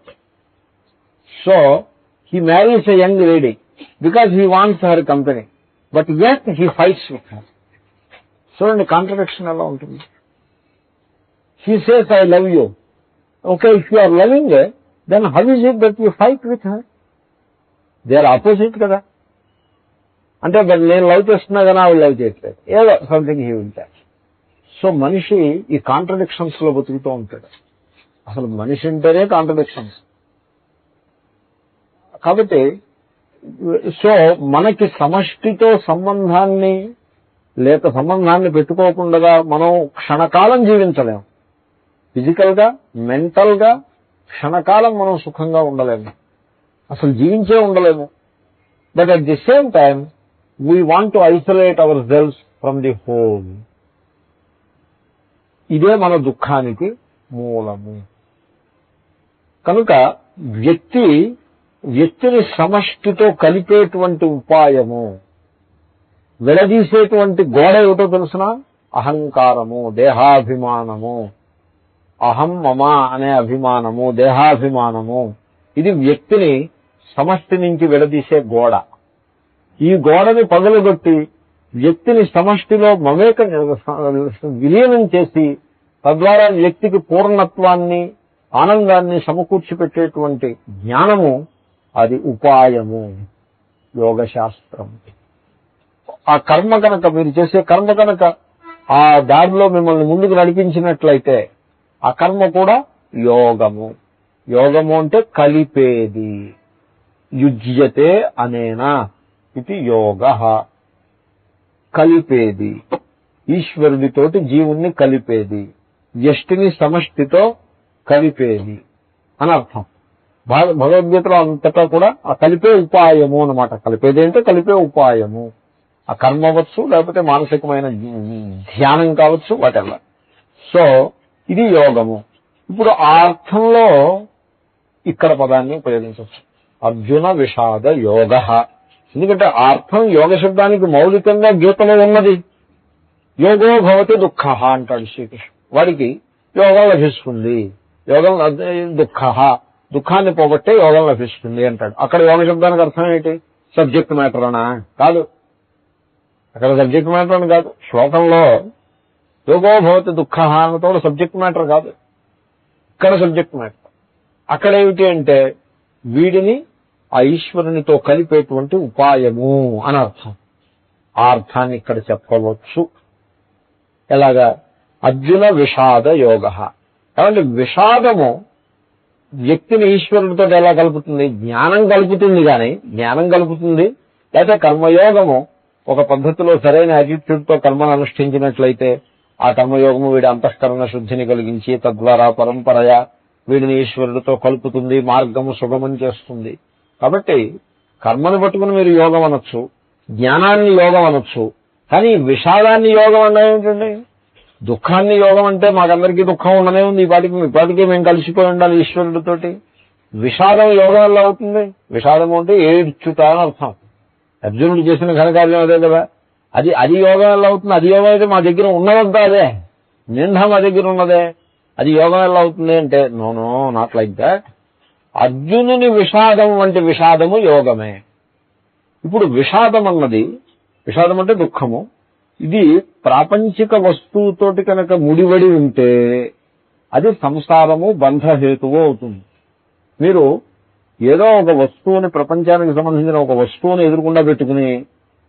So he marries a young lady because he wants her company, but yet he fights with her. So in the contradiction ఎలా ఉంటుంది? She says, I love you. Okay, if you are loving her, then how is it that you fight with her? They are opposite కదా. అంటే నేను love చేస్తున్నా కానీ ఆవిడ love చేయట్లేదు, ఏదో something he will tell. So మనిషి ఈ కాంట్రడిక్షన్స్ లో బతుకుతూ ఉంటాడు. అసలు మనిషి అంటేనే కాంట్రడిక్షన్స్. కాబట్టి సో మనకి సమష్టితో సంబంధాన్ని లేక సంబంధాన్ని పెట్టుకోకుండా మనం క్షణకాలం జీవించలేము. ఫిజికల్ గా, మెంటల్ గా క్షణకాలం మనం సుఖంగా ఉండలేము, అసలు జీవించే ఉండలేము. But at the same time we want to isolate our cells from the whole. ఇదే మన దుఃఖానికి మూలము. కనుక వ్యక్తిని సమష్టితో కలిపేటువంటి ఉపాయము, విడదీసేటువంటి గోడ ఏమిటో తెలుసిన? అహంకారము, దేహాభిమానము. అహం మమ అనే అభిమానము, దేహాభిమానము, ఇది వ్యక్తిని సమష్టి నుంచి విడదీసే గోడ. ఈ గోడని పగలగొట్టి వ్యక్తిని సమష్టిలో విలీనం చేసి తద్వారా వ్యక్తికి పూర్ణత్వాన్ని, ఆనందాన్ని సమకూర్చిపెట్టేటువంటి జ్ఞానము, అది ఉపాయము, యోగశాస్త్రం. ఆ కర్మ కనుక, మీరు చేసే కర్మ కనుక ఆ దారిలో మిమ్మల్ని ముందుకు నడిపించినట్లయితే ఆ కర్మ కూడా యోగము. యోగము అంటే కలిపేది. యుజ్యతే అనేనా ఇది యోగ. కలిపేది, ఈశ్వరుడితోటి జీవుణ్ణి కలిపేది, వ్యష్టిని సమష్టితో కలిపేది అని అర్థం. భగవద్గీతలో అంతటా కూడా ఆ కలిపే ఉపాయము అన్నమాట. కలిపేది అంటే కలిపే ఉపాయము. ఆ కర్మ అవ్వచ్చు, లేకపోతే మానసికమైన ధ్యానం కావచ్చు, వాటెవర్. సో ఇది యోగము. ఇప్పుడు ఆ అర్థంలో ఇక్కడ పదాన్ని ఉపయోగించవచ్చు, అర్జున విషాద యోగ. ఎందుకంటే ఆ అర్థం యోగ శబ్దానికి మౌలికంగా గీతలో ఉన్నది. యోగో భవతి దుఃఖ అంటాడు శ్రీకృష్ణుడు. వాడికి యోగం లభిస్తుంది. యోగం దుఃఖాన్ని పోగొట్టే యోగం లభిస్తుంది అంటాడు. అక్కడ యోగ శబ్దానికి అర్థం ఏంటి? సబ్జెక్ట్ మ్యాటర్ అనా? కాదు, అక్కడ సబ్జెక్ట్ మ్యాటర్ అని కాదు. శ్లోకంలో యోగో భవతి దుఃఖ అన్నతో సబ్జెక్ట్ మ్యాటర్ కాదు, ఇక్కడ సబ్జెక్ట్ మ్యాటర్. అక్కడ ఏమిటి అంటే వీడిని ఆ ఈశ్వరునితో కలిపేటువంటి ఉపాయము అని అర్థం. ఆ అర్థాన్ని ఇక్కడ చెప్పవచ్చు. ఎలాగా? అర్జున విషాద యోగ. కాబట్టి విషాదము వ్యక్తిని ఈశ్వరుడితో ఎలా కలుపుతుంది? జ్ఞానం కలుపుతుంది. కానీ జ్ఞానం కలుపుతుంది, లేకపోతే కర్మయోగము ఒక పద్ధతిలో సరైన యాటిట్యూడ్తో కర్మను అనుష్ఠించినట్లయితే ఆ కర్మయోగము వీడి అంతఃకరణ శుద్ధిని కలిగించి తద్వారా పరంపరయ వీడిని ఈశ్వరుడితో కలుపుతుంది, మార్గము సుగమం చేస్తుంది. కాబట్టి కర్మను పట్టుకుని మీరు యోగం అనొచ్చు, జ్ఞానాన్ని యోగం అనొచ్చు. కానీ విషాదాన్ని యోగం అన్నా ఏమిటండి? దుఃఖాన్ని యోగం అంటే మాకందరికీ దుఃఖం ఉండనే ఉంది, ఇప్పటికీ మేము కలిసిపోయి ఉండాలి ఈశ్వరుడితోటి. విషాదం యోగం ఎలా అవుతుంది? విషాదం అంటే ఏడ్చుట అని అర్థం. అర్జునుడు చేసిన ఘనకార్యం అదే కదా. అది యోగం ఎలా అవుతుంది? అది యోగం అయితే మా దగ్గర ఉన్నదంతా అదే, నిండా మా దగ్గర ఉన్నదే. అది యోగం ఎలా అవుతుంది అంటే నో నాట్ లైక్ దాట్. అర్జునుని విషాదం వంటి విషాదము యోగమే. ఇప్పుడు విషాదం అంటే దుఃఖము. ఇది ప్రాపంచిక వస్తువుతోటి కనుక ముడివడి ఉంటే అది సంసారము, బంధహేతువు అవుతుంది. మీరు ఏదో ఒక వస్తువుని, ప్రపంచానికి సంబంధించిన ఒక వస్తువుని ఎదురుకుండా పెట్టుకుని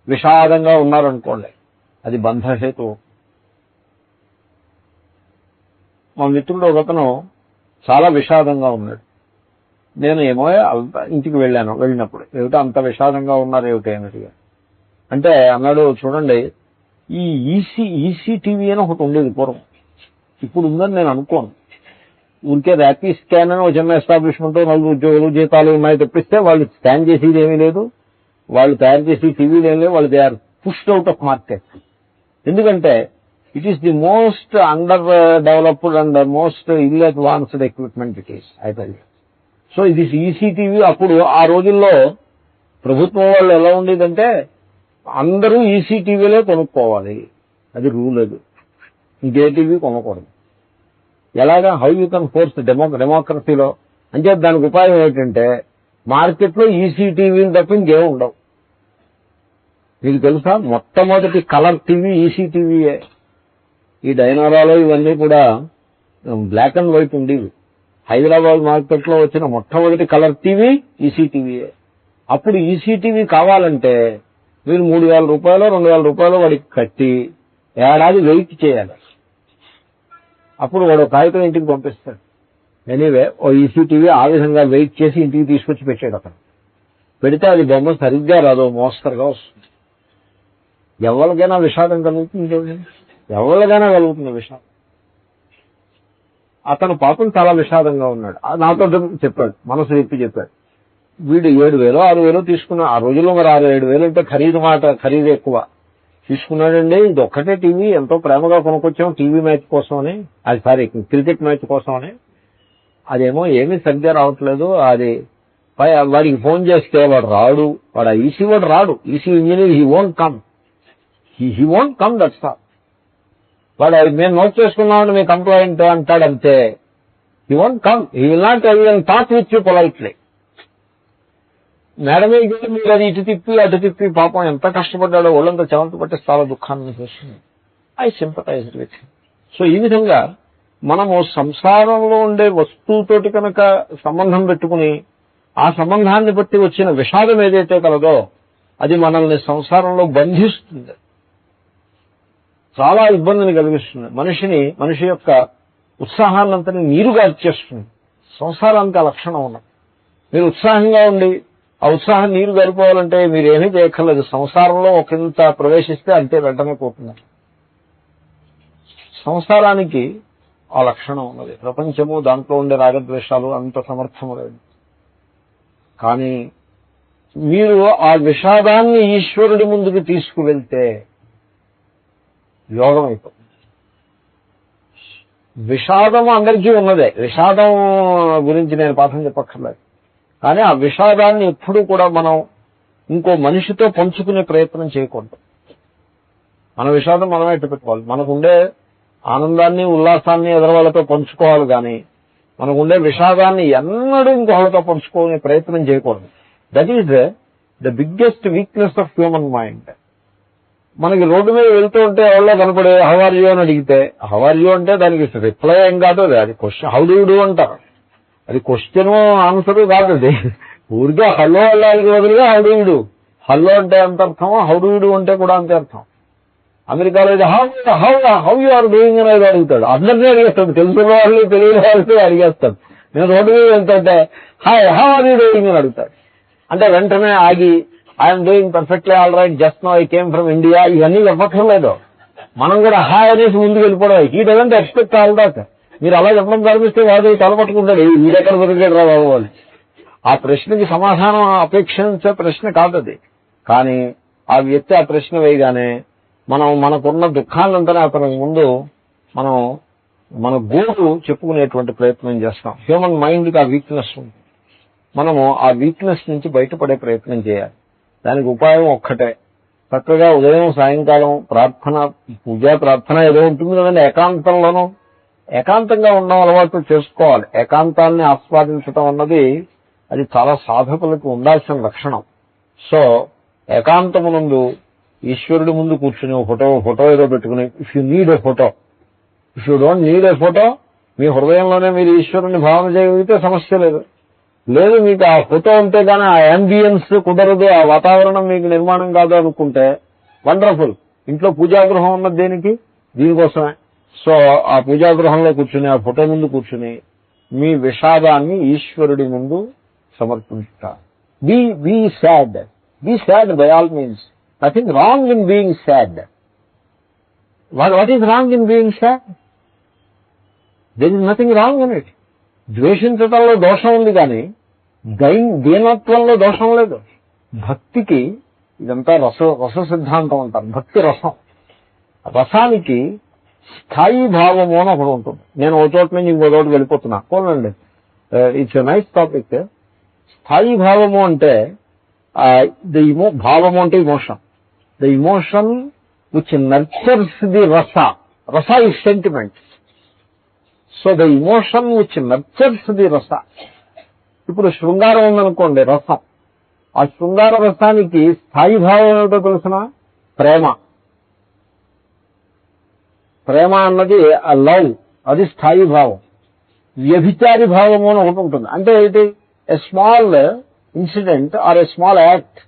విషాదంగా ఉన్నారనుకోండి, అది బంధహేతువు. మా మిత్రుడు ఒకతను చాలా విషాదంగా ఉన్నాడు. నేను ఏమో ఇంటికి వెళ్ళినప్పుడు ఏమిటో అంత విషాదంగా ఉన్నారు ఏమిటి అన్నట్టుగా అంటే అన్నాడు, చూడండి ఈ ఈసీటీవీ అని ఒకటి ఉండేది పూర్వం, ఇప్పుడు ఉందని నేను అనుకోను. ఊరికే ర్యాపీ స్కాన్ అని ఒక చిన్న ఎస్టాబ్లిష్మెంట్, 4 ఉద్యోగులు, జీతాలు ఉన్నాయి తెప్పిస్తే వాళ్ళు స్కాన్ చేసేది ఏమీ లేదు, వాళ్ళు తయారు చేసి టీవీలు ఏం లేవు, వాళ్ళు they are pushed out of market. ఎందుకంటే it is the most under developed and most ill advanced equipment it is, I tell you. So ఇది ఈసీటీవీ. అప్పుడు ఆ రోజుల్లో ప్రభుత్వం వాళ్ళు ఎలా ఉండేదంటే అందరూ ఈసీటీవీలే కొనుక్కోవాలి, అది రూల్. అది ఇంకే టీవీ కొనకూడదు. ఎలాగా? హౌ యూ కెన్ ఫోర్స్ డెమోక్రసీలో అంటే దానికి ఉపాయం ఏంటంటే మార్కెట్లో ఈసీటీవీలు తప్ప ఇంకేం ఉండవు. మీకు తెలుసా, మొట్టమొదటి కలర్ టీవీ ఈసీటీవీయే. ఈ డైనారాలో ఇవన్నీ కూడా బ్లాక్ అండ్ వైట్ ఉండేవి. హైదరాబాద్ మార్కెట్లో వచ్చిన మొట్టమొదటి కలర్ టీవీ ఈసీటీవీయే. అప్పుడు ఈసీటీవీ కావాలంటే మీరు 3,000 రూపాయలు 2,000 రూపాయలు వాడికి కట్టి ఏడాది వెయిట్ చేయాలి. అప్పుడు వాడు కాగితం ఇంటికి పంపిస్తాడు. ఎనీవే ఓ ఈసీటీవీ ఆ విధంగా వెయిట్ చేసి ఇంటికి తీసుకొచ్చి పెట్టాడు. అక్కడ పెడితే అది బొమ్మ సరిగ్గా రాదు, మోస్తరుగా వస్తుంది. ఎవరికైనా విషాదం కలుగుతుంది, ఎవరికైనా కలుగుతుంది విషాదం. అతను పాపం చాలా విషాదంగా ఉన్నాడు. నాతో చెప్పాడు, మనసు విప్పి చెప్పాడు. వీడు 7,000 6,000 తీసుకున్నా. ఆ రోజుల్లో మరి 6,000 అంటే ఖరీదు ఎక్కువ తీసుకున్నాడండి. ఇది ఒక్కటే టీవీ, ఎంతో ప్రేమగా కొనుక్కొచ్చాం టీవీ మ్యాచ్ కోసం అని, అది సారీ క్రికెట్ మ్యాచ్ కోసం అని. అదేమో ఏమీ సరిగ్గా రావట్లేదు. అది వాడికి ఫోన్ చేస్తే వాడు రాడు, వాడు ఈసీ వాడు రాడు, EC engineer he won't come that's all. వాడు మేము నోట్ చేసుకున్నామని మీ కంప్లైంట్ అంటాడు అంతే. He won't come, he will not even talk with you politely. మేడమే మీరు అది ఇటు తిప్పి అటు తిప్పి పాపం ఎంత కష్టపడ్డాడో ఒళ్ళంతా చెవంత పట్టి చాలా దుఃఖాన్ని చూస్తుంది. I sympathise with. సో ఈ విధంగా మనము సంసారంలో ఉండే వస్తువుతోటి కనుక సంబంధం పెట్టుకుని ఆ సంబంధాన్ని బట్టి వచ్చిన విషాదం ఏదైతే కలదో అది మనల్ని సంసారంలో బంధిస్తుంది, చాలా ఇబ్బందిని కలిగిస్తుంది. మనిషి యొక్క ఉత్సాహాన్నంతని నీరుగా ఇచ్చేస్తుంది. సంసారానికి ఆ లక్షణం ఉన్నది. మీరు ఉత్సాహంగా ఉండి ఆ ఉత్సాహం నీరు గడిపోవాలంటే మీరు ఏమీ చేయక్కర్లేదు. సంసారంలో ఒకంత ప్రవేశిస్తే అంతే వెంటనే పోతున్నారు. సంసారానికి ఆ లక్షణం ఉన్నది. ప్రపంచము దాంట్లో ఉండే రాగద్వేషాలు అంత సమర్థము లేదు. కానీ మీరు ఆ విషాదాన్ని ఈశ్వరుడి ముందుకు తీసుకువెళ్తే యోగం అయిపోతుంది. విషాదం అందరికీ ఉన్నదే, విషాదం గురించి నేను పాఠం చెప్పక్కర్లేదు. కానీ ఆ విషాదాన్ని ఎప్పుడూ కూడా మనం ఇంకో మనిషితో పంచుకునే ప్రయత్నం చేయకూడదు. మన విషాదం మనమే ఎట్టు పెట్టుకోవాలి. మనకుండే ఆనందాన్ని ఉల్లాసాన్ని ఎదరవాళ్ళతో పంచుకోవాలి, కానీ మనకుండే విషాదాన్ని ఎన్నడూ ఇంకొకళ్ళతో పంచుకునే ప్రయత్నం చేయకూడదు. That is the biggest weakness of human mind. మనకి రోడ్డు మీద వెళ్తూ ఉంటే ఎవరో కనపడే హౌ ఆర్ యూ అని అడిగితే హౌ ఆర్ యూ అంటే దానికి రిప్లై ఏం కాదు, అది question how do you do అంటారు. అది క్వశ్చన్ ఆన్సర్ కాదు, అది ఊరికే హలో అల్లానికి బదులుగా how do you do. Hello అంటే అంత అర్థం, హౌ డూ యూ డూ అంటే కూడా అంతే అర్థం. అమెరికాలో అయితే హౌ యూ ఆర్ డూయింగ్ అనేది అడుగుతాడు. అందరినీ అడిగేస్తాడు, తెలుసున్న వాళ్ళు తెలియని వాళ్ళతో అడిగేస్తాడు. నేను రోడ్డు మీద వెళ్తుంటే hi how are you doing అని అడుగుతాడు. అంటే వెంటనే ఆగి I'm doing perfectly all right, just now I came from India, ఇవన్నీ చెప్పక్కర్లేదు. మనం కూడా హాయ్ అనేసి ముందుకు వెళ్ళిపోవడం. He doesn't expect all that. మీరు అలా చెప్పడం ప్రారంభిస్తే వాడు తలపట్టుకుంటాడు, వీడెక్కడ దొరికాడు రా బాబు అని. ఆ ప్రశ్నకి సమాధానం అపేక్షించే ప్రశ్న కాదు అది. కానీ ఆ వ్యక్తి ఆ ప్రశ్న వేయగానే మనకున్న దుఃఖాలంతా అతని ముందు మన గోటు చెప్పుకునేటువంటి ప్రయత్నం చేస్తాం. హ్యూమన్ మైండ్కి ఆ వీక్నెస్ ఉంది. మనము ఆ వీక్నెస్ నుంచి బయటపడే ప్రయత్నం చేయాలి. దానికి ఉపాయం ఒక్కటే, చక్కగా ఉదయం సాయంకాలం పూజా ప్రార్థన ఏదో ఉంటుంది కదండి, ఏకాంతంగా ఉండడం అలవాటు చేసుకోవాలి. ఏకాంతాన్ని ఆస్వాదించడం అన్నది అది చాలా సాధకులకు ఉండాల్సిన లక్షణం. సో ఏకాంతమునందు ఈశ్వరుడి ముందు కూర్చుని ఫోటో ఏదో పెట్టుకుని, if you need a photo, if you don't need a photo, మీ హృదయంలోనే మీరు ఈశ్వరుని భావన చేయగలిగితే సమస్య లేదు. మీకు ఆ ఫోటో ఉంటే కానీ ఆ యాంబియన్స్ కుదరదు, ఆ వాతావరణం మీకు నిర్మాణం కాదు అనుకుంటే వండర్ఫుల్. ఇంట్లో పూజాగృహం ఉన్నది దేనికి? దీనికోసమే. సో ఆ పూజాగృహంలో కూర్చుని ఆ ఫోటో ముందు కూర్చుని మీ విషాదాన్ని ఈశ్వరుడి ముందు సమర్పించుట. Be sad by all means. Nothing wrong in being sad. What is wrong in being sad? There is nothing wrong in it. ద్వేషించటంలో దోషం ఉంది, కానీ దీనత్వంలో దోషం లేదు. భక్తికి ఇదంతా రస సిద్ధాంతం అంటారు. భక్తి రసం. రసానికి స్థాయి భావము అని ఒకటి ఉంటుంది. నేను ఒక చోట నుంచి ఇంకో చోటు వెళ్ళిపోతున్నా కోనండి. It's a nice topic. స్థాయి భావము అంటే భావము అంటే emotion. The emotion which nurtures the rasa is sentiment. So the emotion which nurtures the rasa. ఇప్పుడు శృంగారం ఉందనుకోండి, రసం. ఆ శృంగార రసానికి స్థాయి భావం ఏమిటో తెలిసిన? ప్రేమ అన్నది లవ్, అది స్థాయి భావం. వ్యభిచారి భావము అని ఒకటి ఉంటుంది. అంటే ఇది a small incident or a small act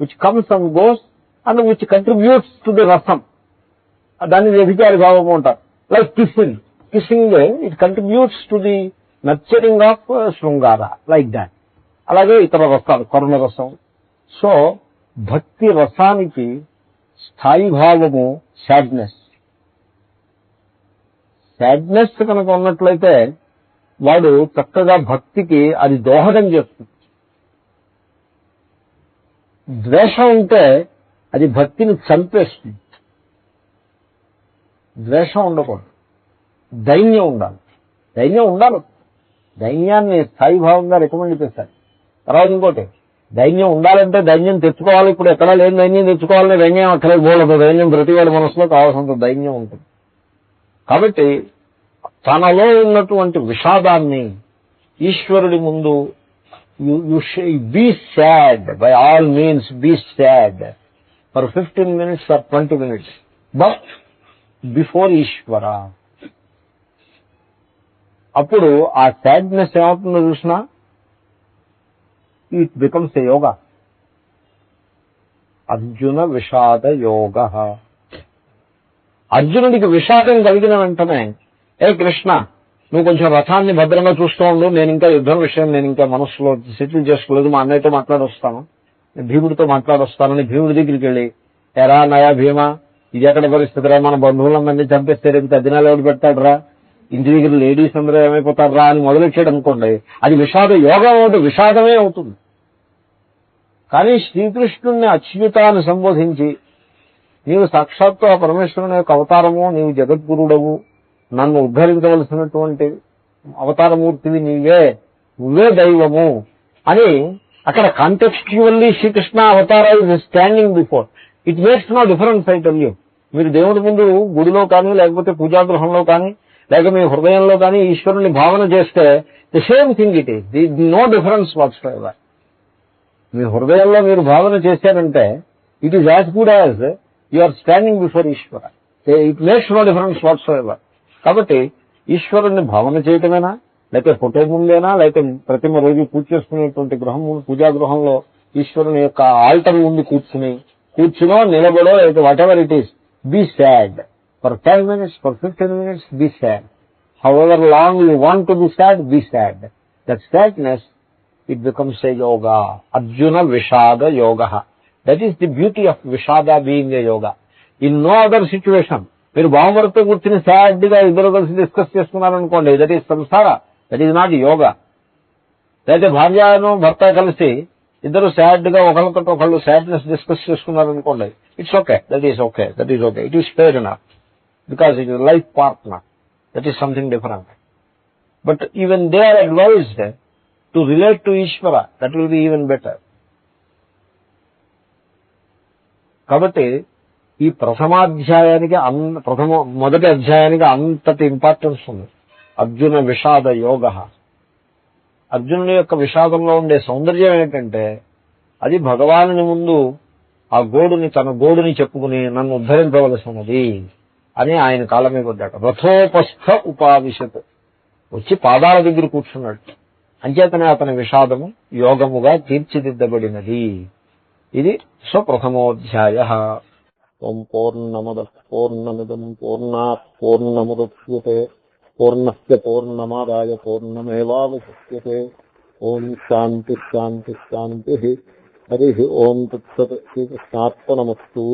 which comes and goes and which contributes to the rasam, దాన్ని వ్యభిచారి భావము అంటారు. Like kissing it contributes to the nurturing of shringara, like that. అలాగే ఇతర రసాలు, కరుణ రసం. సో భక్తి రసానికి స్థాయి భావము సాడ్నెస్. సాడ్నెస్ కనుక ఉన్నట్లయితే వాడు చక్కగా భక్తికి అది దోహదం చేస్తుంది. ద్వేషం ఉంటే అది భక్తిని చంపేస్తుంది. ద్వేషం ఉండకూడదు, దైన్యం ఉండాలి. దైన్యాన్ని స్థాయి భావంగా రికమెండ్ చేశారు. తర్వాత ఇంకోటి, దైన్యం ఉండాలంటే దైన్యం తెచ్చుకోవాలి. ఇప్పుడు ఎక్కడా లేని దైన్యం తెచ్చుకోవాలని దైన్యం అక్కడికి పోలేదు. దైన్యం ప్రతి వాడి మనసులో కావాల్సినంత దైన్యం ఉంటుంది. కాబట్టి తనలో ఉన్నటువంటి విషాదాన్ని ఈశ్వరుడి ముందు be sad, by all means be sad for 15 minutes or 20 minutes, but before Ishwara. అప్పుడు ఆ సాడ్నెస్ ఏమవుతుందో చూసినా it becomes a yoga. Arjuna విషాద యోగ. అర్జునుడికి విషాదం కలిగిన వెంటనే, ఏ కృష్ణ నువ్వు కొంచెం రథాన్ని భద్రంగా చూస్తూ ఉండు, నేను ఇంకా యుద్ధం విషయం నేను ఇంకా మనసులో సెటిల్ చేసుకోలేదు, మా అన్నయ్యతో మాట్లాడొస్తాను, భీముడితో మాట్లాడొస్తానని భీముడి దగ్గరికి వెళ్ళి, ఎరా నయా భీమా, ఇది ఎక్కడ పరిస్థితిరా, మన బంధువులందరినీ చంపేస్తే రేపు తద్దినాలు ఎవరు పెడతాడు రా, ఇంటి దగ్గర లేడీస్ అందరూ ఏమైపోతారు రా అని మొదలెచ్చాడు అనుకోండి, అది యోగం అవుతుంది, విషాదమే అవుతుంది. కానీ శ్రీకృష్ణుణ్ణి అచ్యుతాన్ని సంబోధించి, నీవు సాక్షాత్తు ఆ పరమేశ్వరుని యొక్క అవతారము, నీవు జగద్గురుడవు, నన్ను ఉద్ధరించవలసినటువంటి అవతారమూర్తివి నువ్వే దైవము అని అక్కడ contextually Srikrishna avatara is standing before. It makes no difference. I tell you, మీరు దేవుడి ముందు గుడిలో కానీ లేకపోతే పూజాగృహంలో కానీ లేక మీ హృదయంలో కానీ ఈశ్వరుని భావన చేస్తే the same thing it is. No difference whatsoever. మీ హృదయంలో మీరు భావన చేశారంటే it is as good as you are standing before Ishwara. It makes no difference whatsoever. కాబట్టి ఈశ్వరుణ్ణి భావన చేయటమేనా, లేకపోతే ఫోటో ముందేనా, లేకపోతే ప్రతిమ రోజు పూజ చేసుకునేటువంటి పూజాగృహంలో ఈశ్వరుని యొక్క ఆల్టర్ ముందు కూర్చునో నిలబడో, లేకపోతే whatever it is, be sad for 10 minutes, for 15 minutes, be sad. However long you want to be sad, be sad. That sadness, it becomes a yoga. Arjuna Vishada Yoga. That is the beauty of Vishada being a yoga. In no other situation, మీరు బావమరితో కూర్చుని sad గా ఇద్దరు కలిసి discuss చేసుకున్నారనుకోండి, that is samsara, that is not yoga. లేకపోతే భార్యను భర్త కలిసి ఇద్దరు సాడ్ గా ఒకళ్ళతో ఒకళ్ళు సాడ్నెస్ డిస్కస్ చేసుకున్నారనుకోండి, it's okay, that is okay, it is fair enough, because it is a life partner. That is something different. But even they are advised to relate to Ishvara. That will be even better. కాబట్టి ఈ మొదటి అధ్యాయానికి అంతటి importance ఉంది. అర్జున విషాద యోగ. అర్జునుడి యొక్క విషాదంలో ఉండే సౌందర్యం ఏంటంటే, అది భగవానుని ముందు ఆ తన గోడుని చెప్పుకుని నన్ను ఉద్ధరించవలసినది అని ఆయన కాళ్ళ మీద వద్దాడు. రథోపస్థ ఉపావిశత్, వచ్చి పాదాల దగ్గర కూర్చున్నాడు. అంచేతనే అతని విషాదము యోగముగా తీర్చిదిద్దబడినది. ఇది స్వప్రథమోధ్యాయ. ఓం పూర్ణమద పూర్ణమిదం పూర్ణాత్ పూర్ణముదచ్యతే పూర్ణస్య పూర్ణమాదాయ పూర్ణమేవావశిష్యతే. ఓం శాంతి శాంతి శాంతి. హరి ఓం తత్సత్. శ్రీకృష్ణార్పణమస్తు.